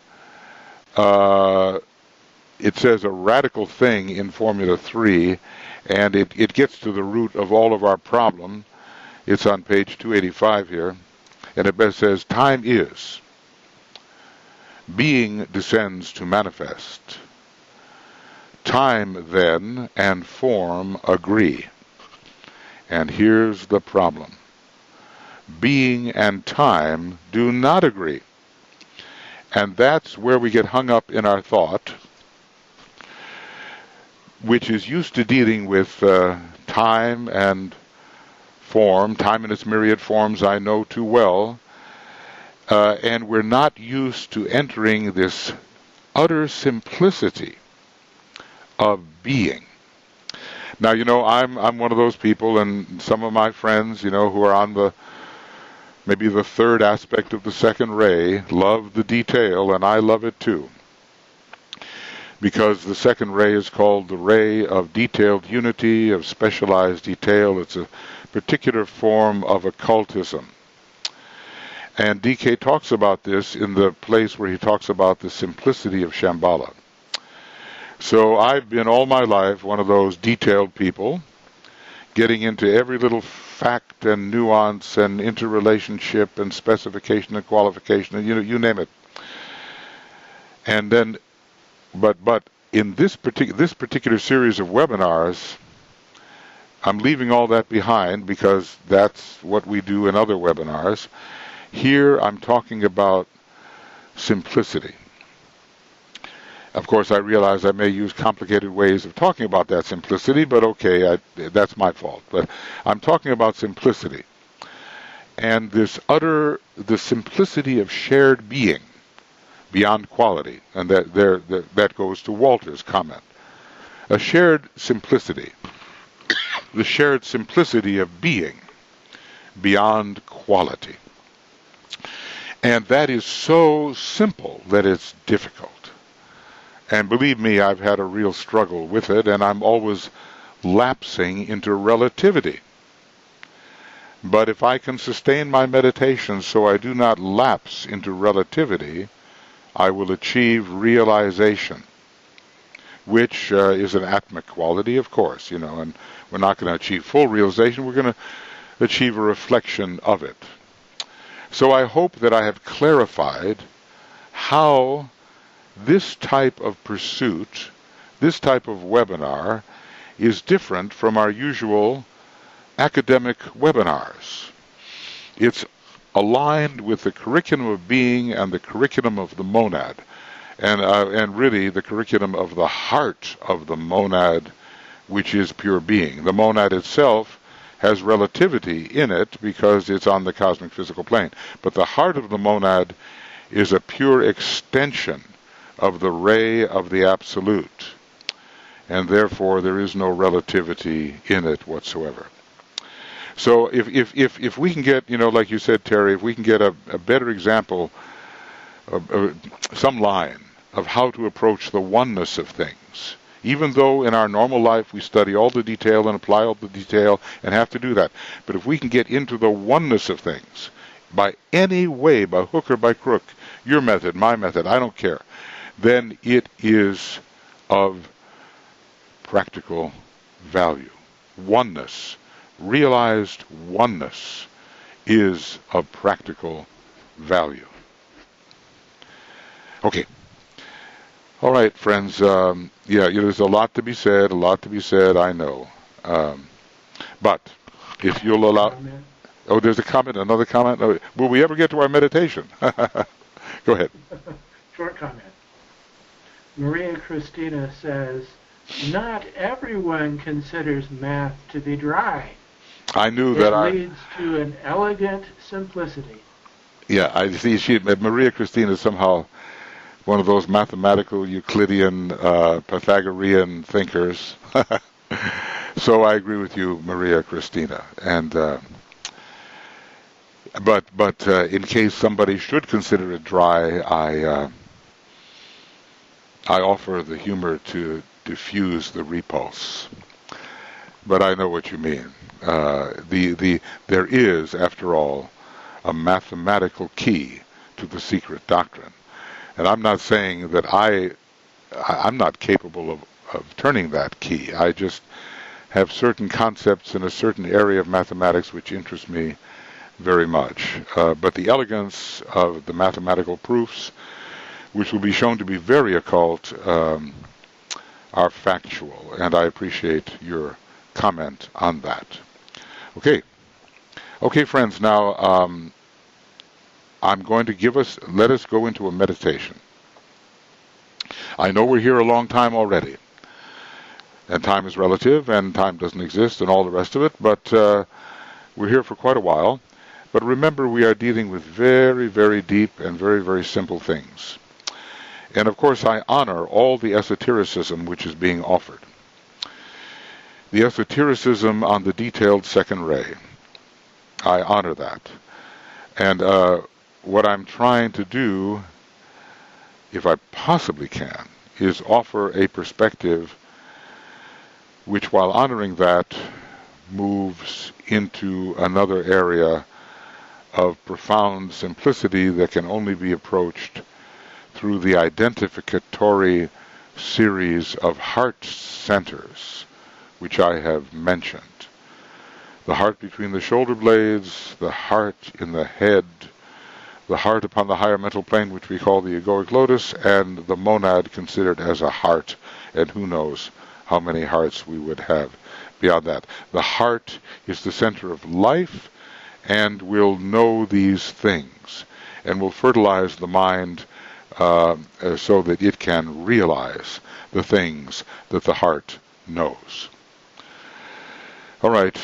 It says a radical thing in Formula 3, and it gets to the root of all of our problem. It's on page 285 here, and it says, time is. Being descends to manifest. Time, then, and form agree. And here's the problem. Being and time do not agree. And that's where we get hung up in our thought, which is used to dealing with time and form, time in its myriad forms I know too well, and we're not used to entering this utter simplicity of being. Now, I'm one of those people, and some of my friends, who are on maybe the third aspect of the second ray, love the detail, and I love it too. Because the second ray is called the ray of detailed unity, of specialized detail. It's a particular form of occultism. And DK talks about this in the place where he talks about the simplicity of Shambhala. So I've been all my life one of those detailed people, getting into every little fact and nuance and interrelationship and specification and qualification, and you name it. And then, but in this particular series of webinars, I'm leaving all that behind because that's what we do in other webinars. Here I'm talking about simplicity. Of course, I realize I may use complicated ways of talking about that simplicity, but okay, that's my fault. But I'm talking about simplicity. And the simplicity of shared being beyond quality. And that goes to Walter's comment. A shared simplicity. The shared simplicity of being beyond quality. And that is so simple that it's difficult. And believe me, I've had a real struggle with it, and I'm always lapsing into relativity. But if I can sustain my meditation so I do not lapse into relativity, I will achieve realization, which is an atmic quality, of course, and we're not going to achieve full realization, we're going to achieve a reflection of it. So I hope that I have clarified how this type of pursuit, this type of webinar, is different from our usual academic webinars. It's aligned with the curriculum of being and the curriculum of the monad, and really the curriculum of the heart of the monad, which is pure being. The monad itself has relativity in it because it's on the cosmic physical plane, but the heart of the monad is a pure extension of the ray of the absolute, and therefore there is no relativity in it whatsoever. So if we can get, like you said, Terry, if we can get a better example, some line of how to approach the oneness of things, even though in our normal life we study all the detail and apply all the detail and have to do that, but if we can get into the oneness of things by any way, by hook or by crook, your method, my method, I don't care, then it is of practical value. Oneness, realized oneness, is of practical value. Okay, All right, friends. There's a lot to be said. I know. But if you'll allow, Comment. there's a comment. Another comment. Oh, will we ever get to our meditation? Go ahead. Short comment. Maria Christina says, not everyone considers math to be dry. I knew It that leads to an elegant simplicity. Yeah, I see. Maria Christina is somehow one of those mathematical Euclidean, Pythagorean thinkers. So I agree with you, Maria Christina. And but in case somebody should consider it dry, I offer the humor to diffuse the repulse. But I know what you mean. There is, after all, a mathematical key to the secret doctrine. And I'm not saying that I'm not capable of turning that key. I just have certain concepts in a certain area of mathematics which interest me very much. But the elegance of the mathematical proofs, which will be shown to be very occult, are factual. And I appreciate your comment on that. Okay, friends, now I'm going to let us go into a meditation. I know we're here a long time already, and time is relative, and time doesn't exist, and all the rest of it, but we're here for quite a while. But remember, we are dealing with very, very deep and very, very simple things. And of course, I honor all the esotericism which is being offered. The esotericism on the detailed second ray. I honor that. And what I'm trying to do, if I possibly can, is offer a perspective which, while honoring that, moves into another area of profound simplicity that can only be approached through the identificatory series of heart centers which I have mentioned. The heart between the shoulder blades, the heart in the head, the heart upon the higher mental plane, which we call the egoic lotus, and the monad considered as a heart, and who knows how many hearts we would have beyond that. The heart is the center of life, and will know these things, and will fertilize the mind so that it can realize the things that the heart knows. All right,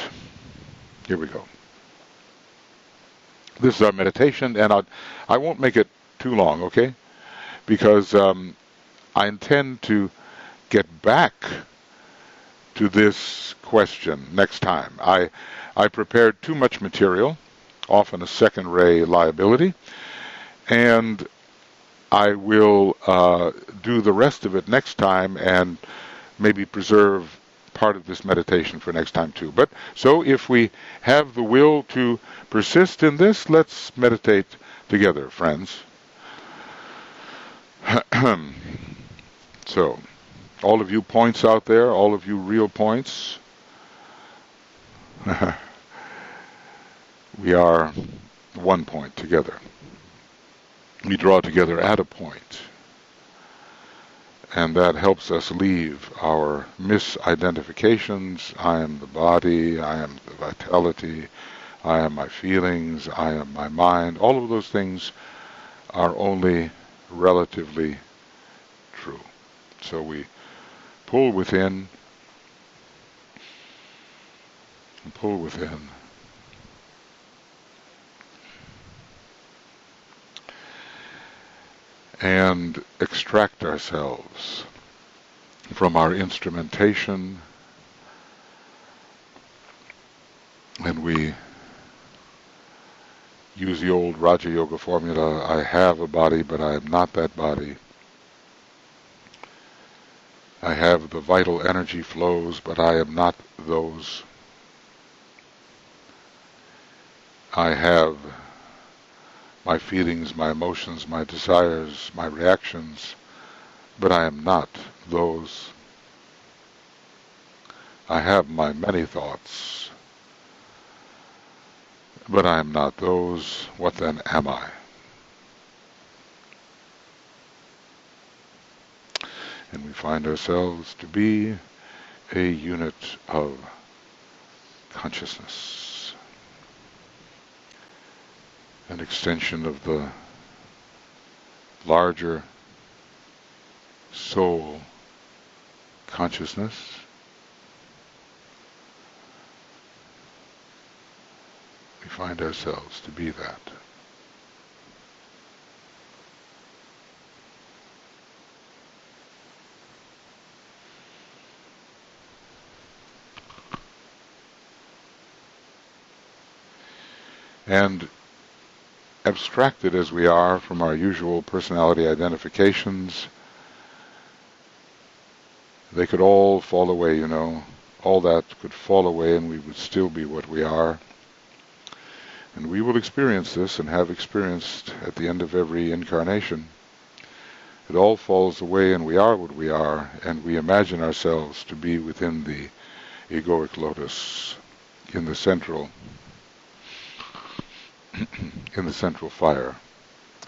here we go. This is our meditation, and I won't make it too long, okay? Because I intend to get back to this question next time. I prepared too much material, often a second ray liability, and I will do the rest of it next time and maybe preserve part of this meditation for next time too. But so if we have the will to persist in this, let's meditate together, friends. So, all of you points out there, all of you real points, we are 1 point together. We draw together at a point. And that helps us leave our misidentifications. I am the body, I am the vitality, I am my feelings, I am my mind. All of those things are only relatively true. So we pull within, and pull within. And extract ourselves from our instrumentation, and we use the old Raja Yoga formula, I have a body, but I am not that body. I have the vital energy flows, but I am not those. I have my feelings, my emotions, my desires, my reactions, but I am not those. I have my many thoughts, but I am not those. What then am I? and we find ourselves to be a unit of consciousness, an extension of the larger soul consciousness. We find ourselves to be that. And abstracted as we are from our usual personality identifications, they could all fall away, you know. All that could fall away and we would still be what we are. And we will experience this and have experienced at the end of every incarnation. It all falls away and we are what we are, and we imagine ourselves to be within the egoic lotus, in the central fire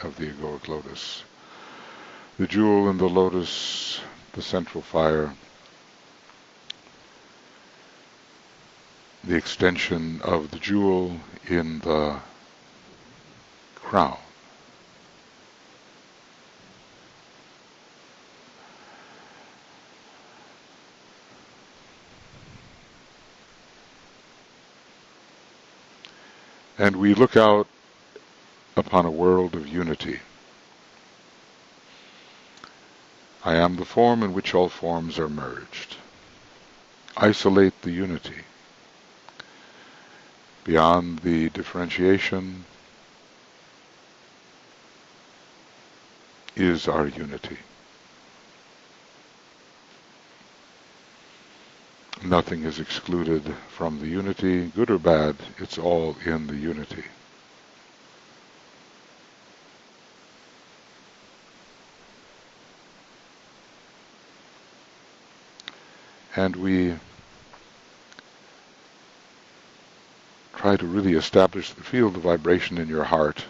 of the egoic lotus. The jewel in the lotus, the central fire, the extension of the jewel in the crown. And we look out upon a world of unity. I am the form in which all forms are merged. Isolate the unity. Beyond the differentiation is our unity. Nothing is excluded from the unity, good or bad, it's all in the unity. And we try to really establish the field of vibration in your heart,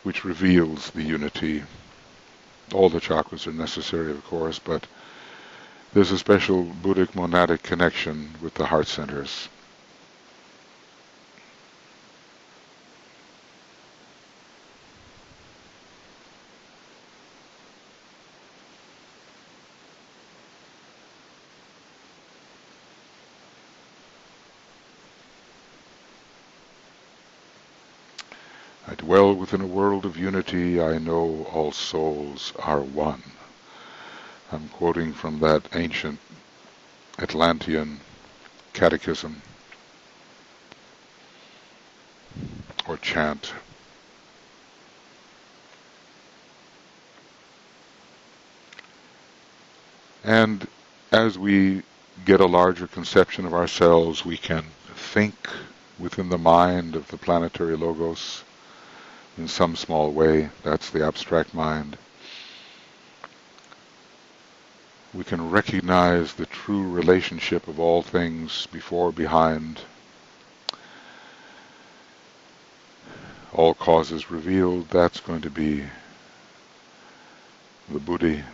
which reveals the unity. All the chakras are necessary, of course, but there's a special Buddhic monadic connection with the heart centers. I dwell within a world of unity, I know all souls are one. I'm quoting from that ancient Atlantean catechism or chant. And as we get a larger conception of ourselves, we can think within the mind of the planetary logos in some small way. That's the abstract mind. We can recognize the true relationship of all things before, behind, all causes revealed. That's going to be the buddhi,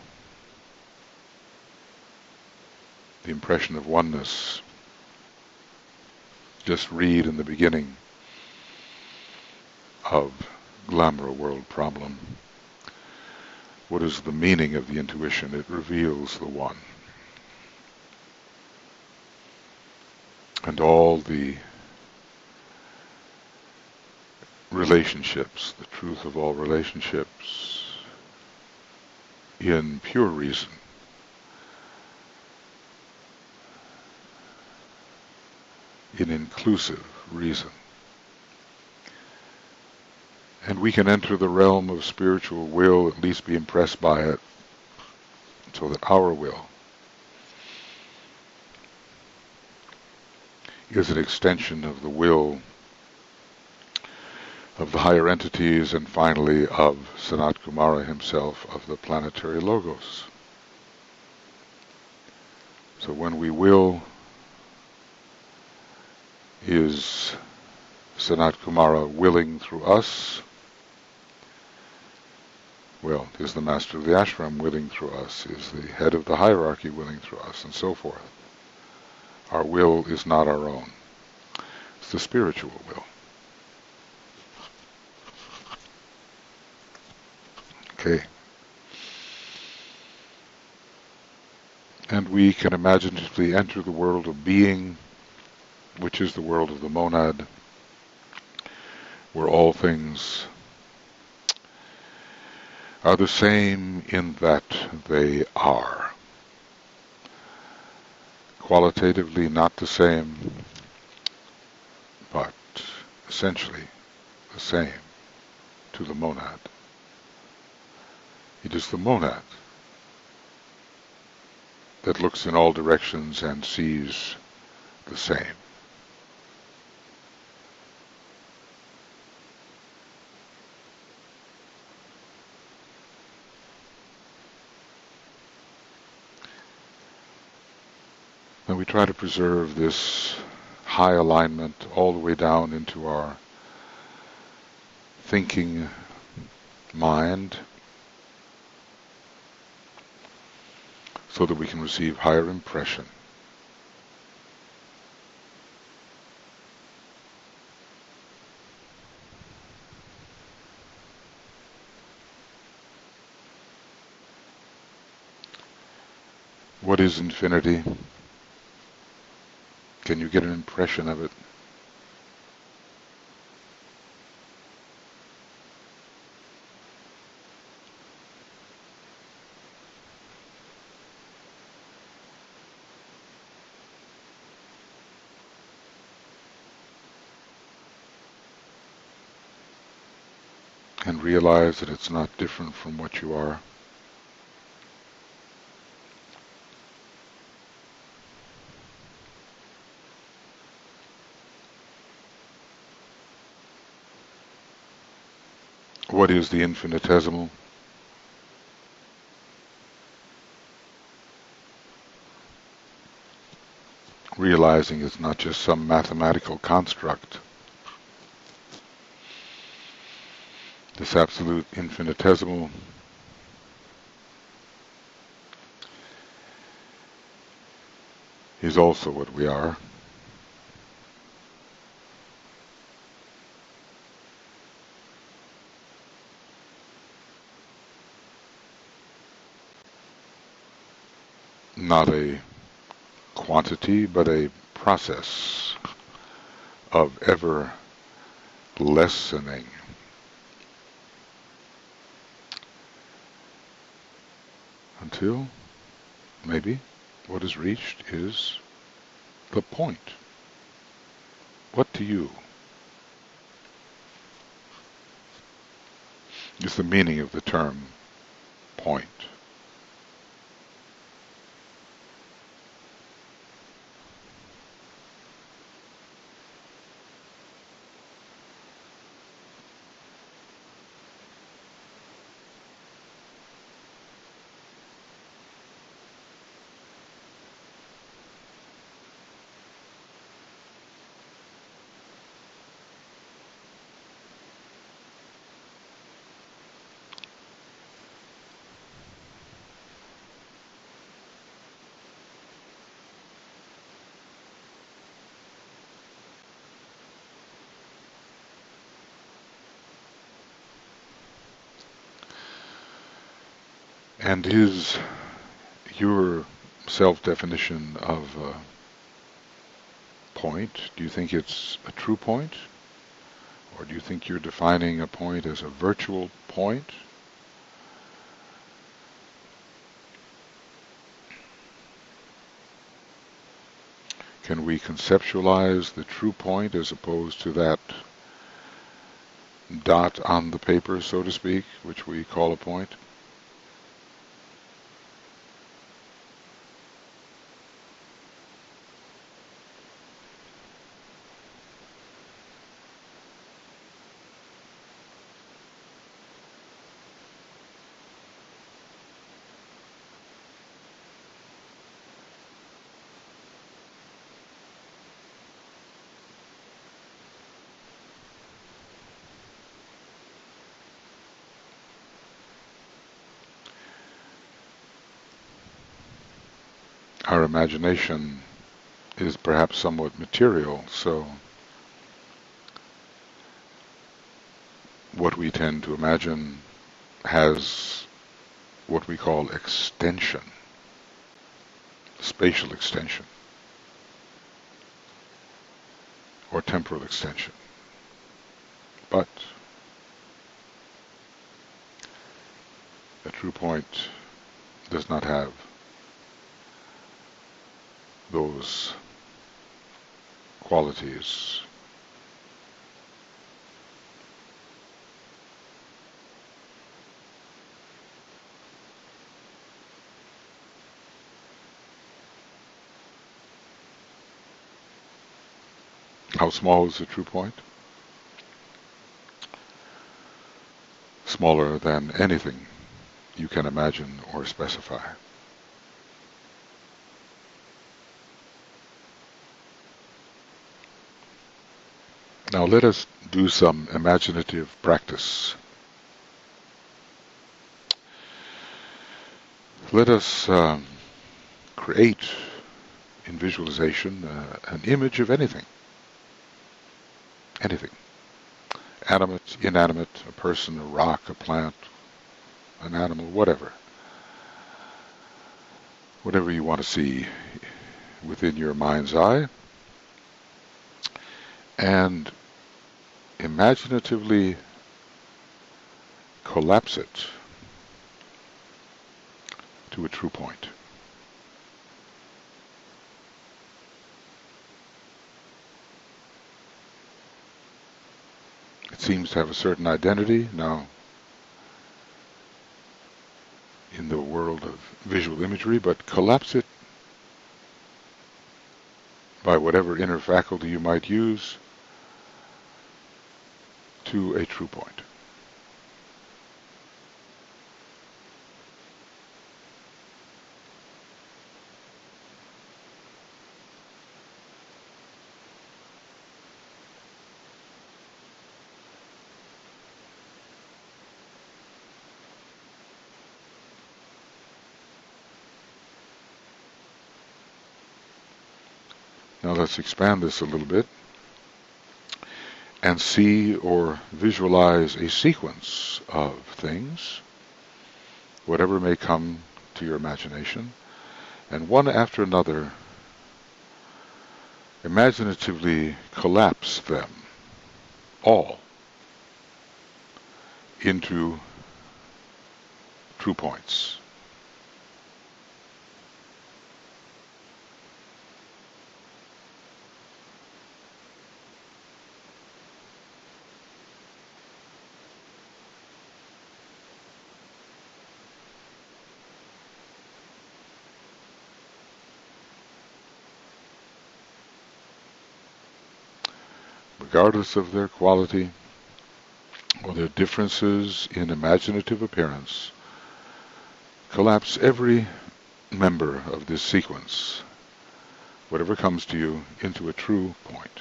the impression of oneness. Just read in the beginning of Glamour World Problem. What is the meaning of the intuition? It reveals the one. And all the relationships, the truth of all relationships, in pure reason, in inclusive reason. And we can enter the realm of spiritual will, at least be impressed by it, so that our will is an extension of the will of the higher entities and finally of Sanat Kumara himself, of the planetary logos. So when we will is Sanat Kumara willing through us. Well, is the master of the ashram willing through us? Is the head of the hierarchy willing through us? And so forth. Our will is not our own. It's the spiritual will. Okay. And we can imaginatively enter the world of being, which is the world of the monad, where all things are the same in that they are. Qualitatively not the same, but essentially the same to the monad. It is the monad that looks in all directions and sees the same. And we try to preserve this high alignment all the way down into our thinking mind so that we can receive higher impression. What is infinity? Can you get an impression of it? And realize that it's not different from what you are. What is the infinitesimal? Realizing it's not just some mathematical construct. This absolute infinitesimal is also what we are. Not a quantity, but a process of ever lessening. Until, maybe, what is reached is the point. What to you is the meaning of the term point? And is your self-definition of point, do you think it's a true point? Or do you think you're defining a point as a virtual point? Can we conceptualize the true point as opposed to that dot on the paper, so to speak, which we call a point? our imagination is perhaps somewhat material, so what we tend to imagine has what we call extension, spatial extension, or temporal extension. But a true point does not have those qualities. How small is the true point? Smaller than anything you can imagine or specify. Now let us do some imaginative practice. Let us create in visualization an image of anything. Anything. Animate, inanimate, a person, a rock, a plant, an animal, whatever. Whatever you want to see within your mind's eye. And imaginatively collapse it to a true point. It seems to have a certain identity now in the world of visual imagery, but collapse it by whatever inner faculty you might use to a true point. Now let's expand this a little bit and see or visualize a sequence of things, whatever may come to your imagination, and one after another imaginatively collapse them all into true points. Regardless of their quality or their differences in imaginative appearance, collapse every member of this sequence, whatever comes to you, into a true point.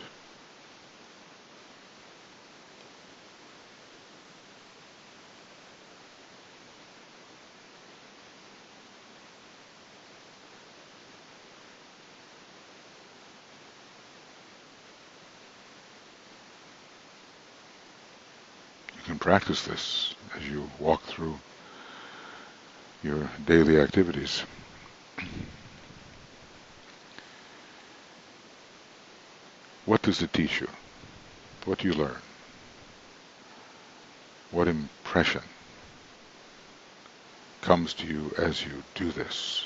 You can practice this as you walk through your daily activities. What does it teach you? What do you learn? What impression comes to you as you do this?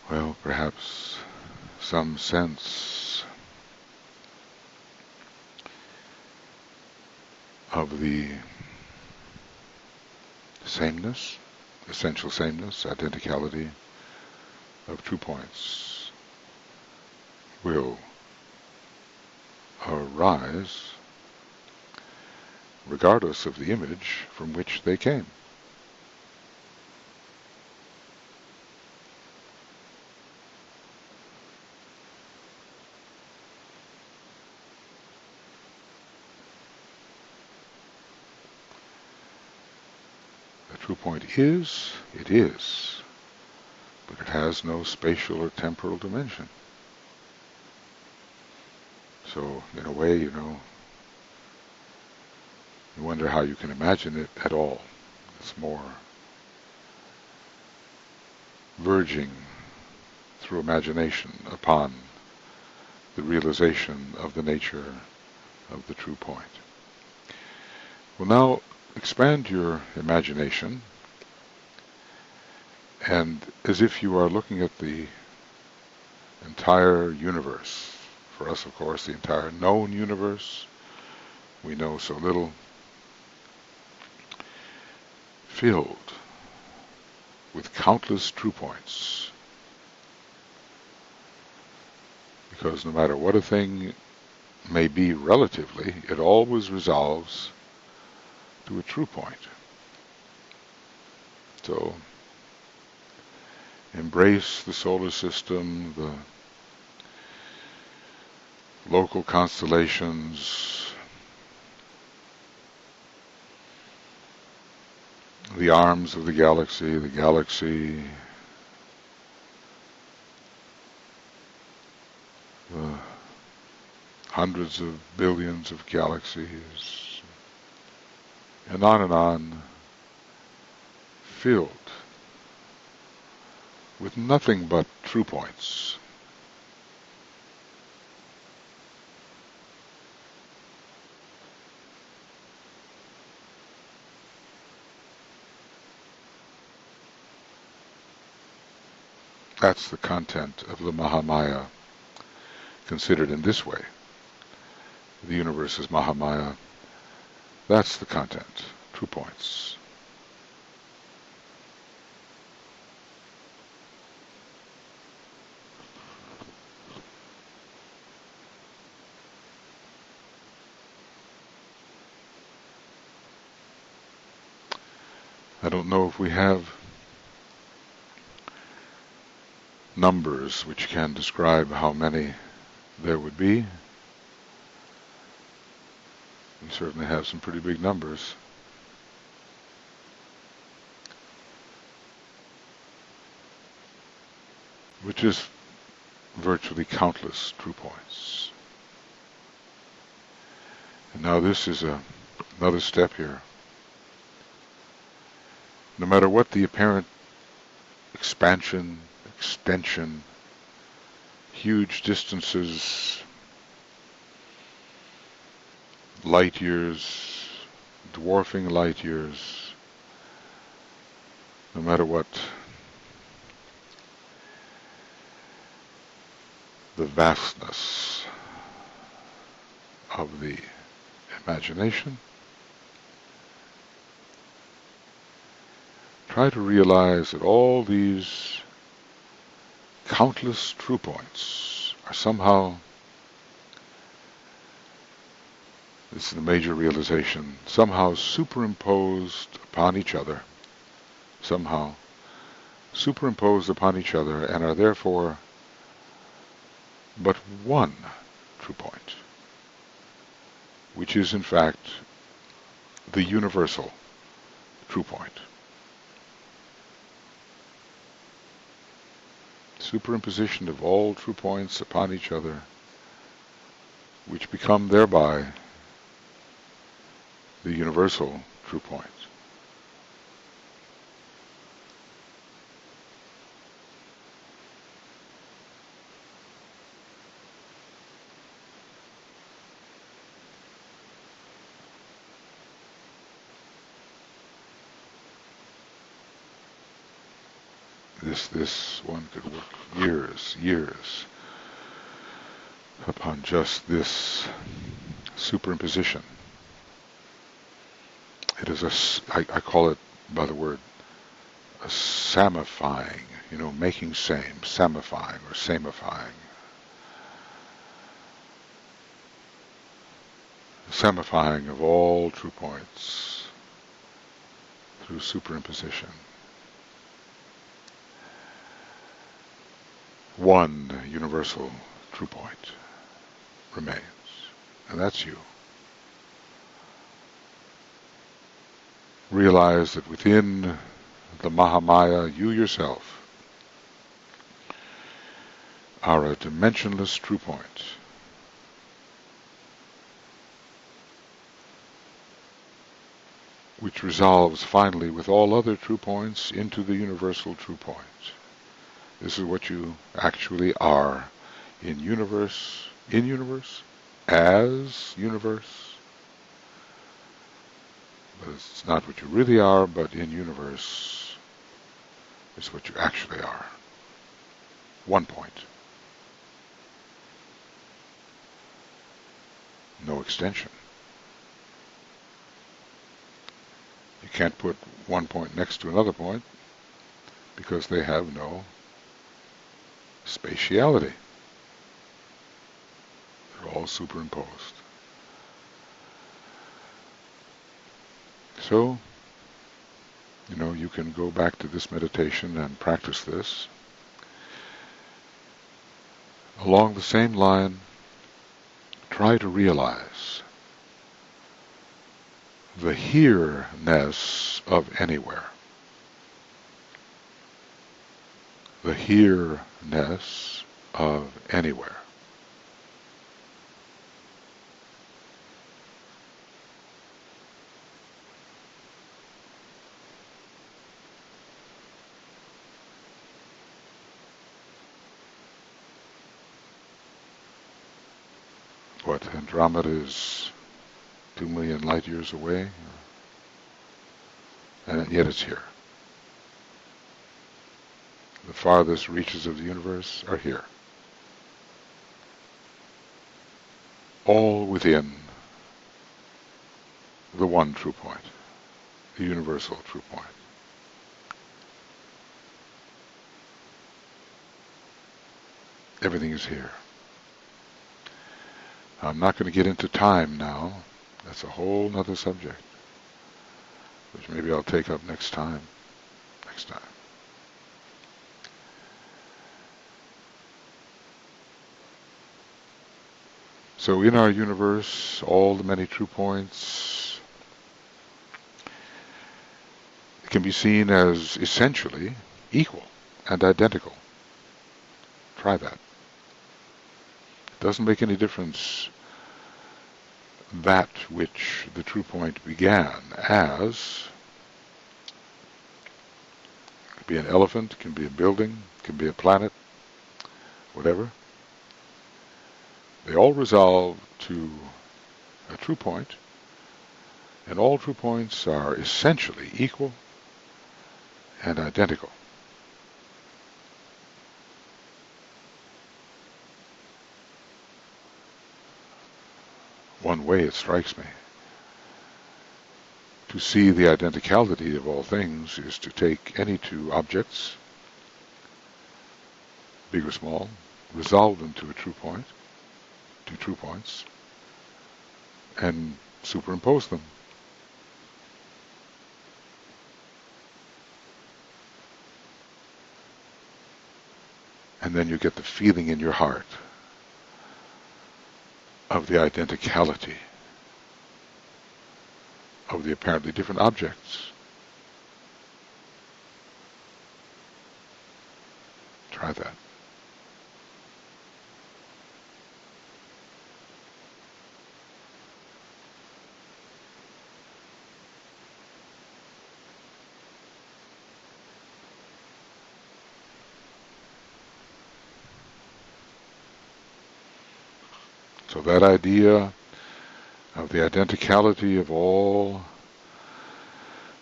Well, perhaps some sense of the sameness, essential sameness, identicality of true points will arise regardless of the image from which they came. A true point is, it is, but it has no spatial or temporal dimension. So, in a way, you wonder how you can imagine it at all. It's more verging through imagination upon the realization of the nature of the true point. Well, now expand your imagination, and as if you are looking at the entire universe, for us, of course, the entire known universe, we know so little, filled with countless true points. Because no matter what a thing may be relatively, it always resolves to a true point. So, embrace the solar system, the local constellations, the arms of the galaxy, the hundreds of billions of galaxies, and on, filled with nothing but true points. That's the content of the Mahamaya, considered in this way. The universe is Mahamaya. That's the content, true points. I don't know if we have numbers which can describe how many there would be. We certainly have some pretty big numbers. Which is virtually countless true points. And now this is another step here. No matter what the apparent expansion, extension, huge distances, light years, dwarfing light years, no matter what the vastness of the imagination, try to realize that all these countless true points are somehow, this is the major realization, somehow superimposed upon each other, somehow superimposed upon each other, and are therefore but one true point, which is in fact the universal true point. Superimposition of all true points upon each other, which become thereby the universal true point. This one could work years upon just this superimposition It is I call it by the word a samifying, making same, samifying or samifying. Samifying of all true points through superimposition. One universal true point remains, and that's you. Realize that within the Mahamaya, you yourself are a dimensionless true point. Which resolves finally with all other true points into the universal true point. This is what you actually are in universe, as universe. But it's not what you really are, but in universe, it's what you actually are. One point. No extension. You can't put one point next to another point because they have no spatiality. They're all superimposed. So, you can go back to this meditation and practice this. Along the same line, try to realize the here-ness of anywhere. The here-ness of anywhere. What, Andromeda is 2 million light years away? And yet it's here. The farthest reaches of the universe are here. All within the one true point, the universal true point. Everything is here. I'm not going to get into time now. That's a whole other subject, which maybe I'll take up next time. So in our universe, all the many true points can be seen as essentially equal and identical. Try that. It doesn't make any difference that which the true point began as. It could be an elephant, it can be a building, it can be a planet, whatever. They all resolve to a true point, and all true points are essentially equal and identical. One way it strikes me to see the identicality of all things is to take any two objects, big or small, resolve them to a true point, two true points, and superimpose them. And then you get the feeling in your heart of the identicality of the apparently different objects. Try that. So that idea of the identicality of all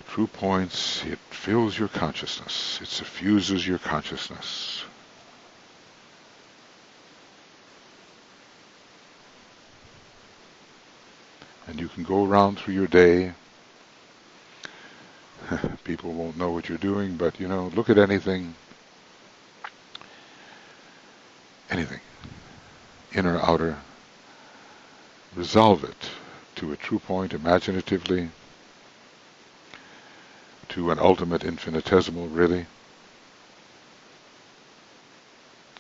true points, it fills your consciousness. It suffuses your consciousness. And you can go around through your day People won't know what you're doing, but look at anything, inner, outer, resolve it to a true point imaginatively, to an ultimate infinitesimal, really,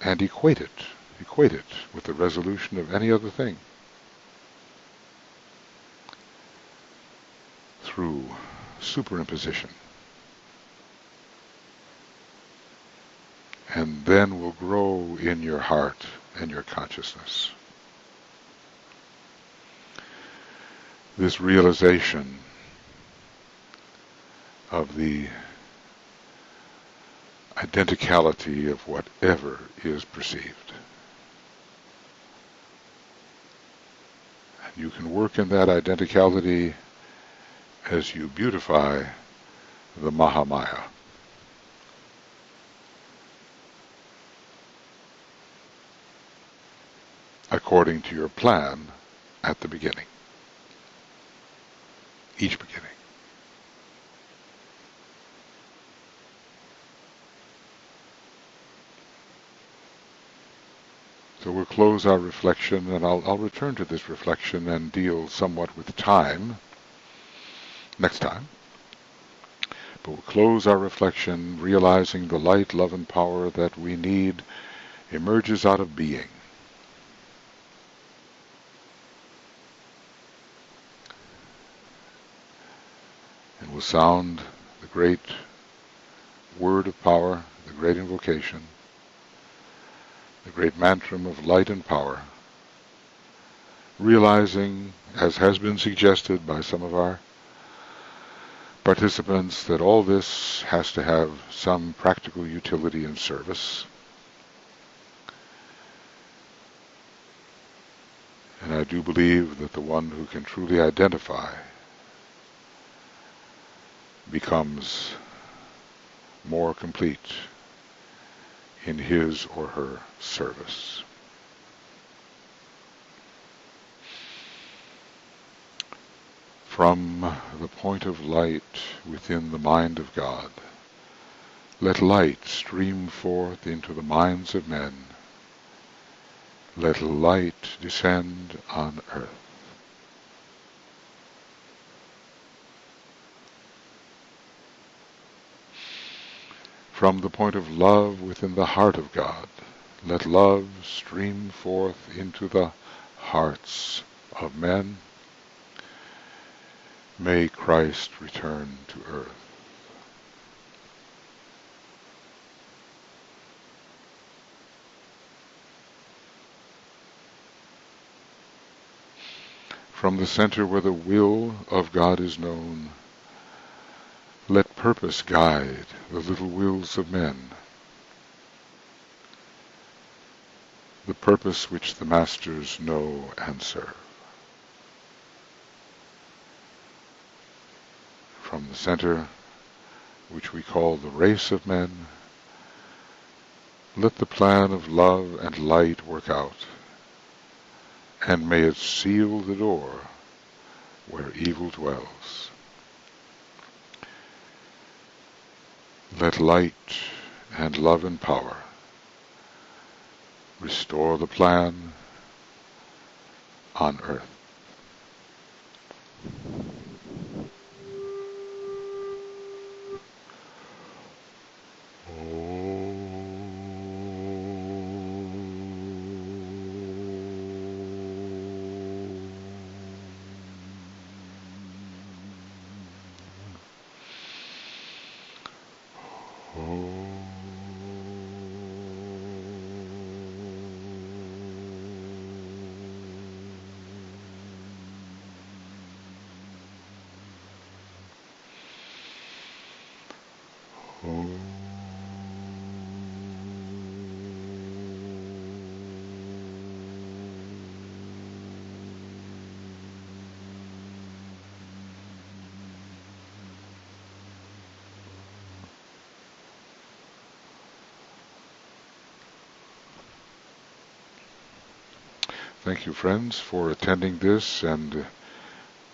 and equate it with the resolution of any other thing through superimposition. And then will grow in your heart and your consciousness this realization of the identicality of whatever is perceived. And you can work in that identicality as you beautify the Mahamaya. According to your plan at the beginning. Each beginning. So we'll close our reflection, and I'll return to this reflection and deal somewhat with time next time. But we'll close our reflection realizing the light, love, and power that we need emerges out of being. And will sound the great word of power, the great invocation, the great mantram of light and power, realizing, as has been suggested by some of our participants, that all this has to have some practical utility and service. And I do believe that the one who can truly identify becomes more complete in his or her service. From the point of light within the mind of God, let light stream forth into the minds of men. Let light descend on earth. From the point of love within the heart of God, let love stream forth into the hearts of men. May Christ return to earth. From the center where the will of God is known, let purpose guide the little wills of men, the purpose which the masters know and serve. From the center, which we call the race of men, let the plan of love and light work out, and may it seal the door where evil dwells. Let light and love and power restore the plan on earth. Thank you, friends, for attending this, and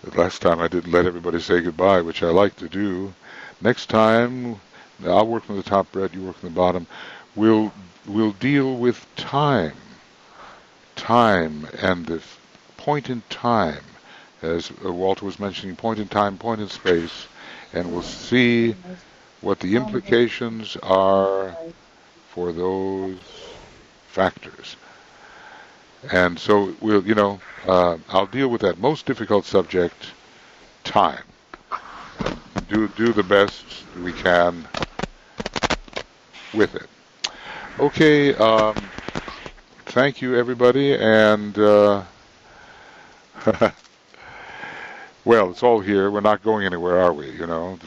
the last time I didn't let everybody say goodbye, which I like to do. next time, I'll work from the top, Brett, you work from the bottom. We'll deal with time and the point in time, as Walter was mentioning, point in time, point in space, and we'll see what the implications are for those factors. And so I'll deal with that most difficult subject, time. Do the best we can with it. Okay, thank you everybody, and well, it's all here. We're not going anywhere, are we? You're not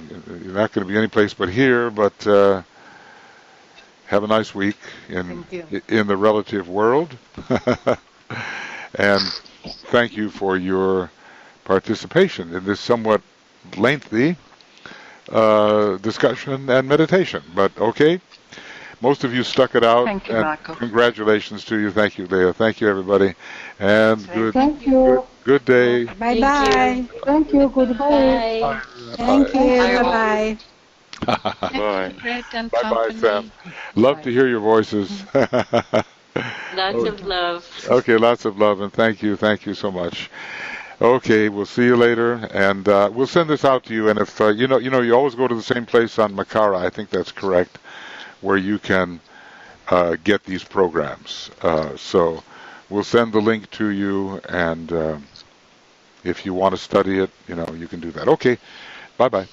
going to be any place but here, but have a nice week in the relative world. And thank you for your participation in this somewhat lengthy discussion and meditation. But okay, most of you stuck it out. Thank you, and Michael. Congratulations to you. Thank you, Leah. Thank you, everybody. And Thank you. good day. Bye-bye. Thank you. Goodbye. Bye. Thank you. Bye-bye. Bye. Brett and Bye, company. Sam. Love to hear your voices. Lots of love. Okay, lots of love, and thank you so much. Okay, we'll see you later, and we'll send this out to you. And if you always go to the same place on Makara, I think that's correct, where you can get these programs. So we'll send the link to you, and if you want to study it, you can do that. Okay, bye-bye.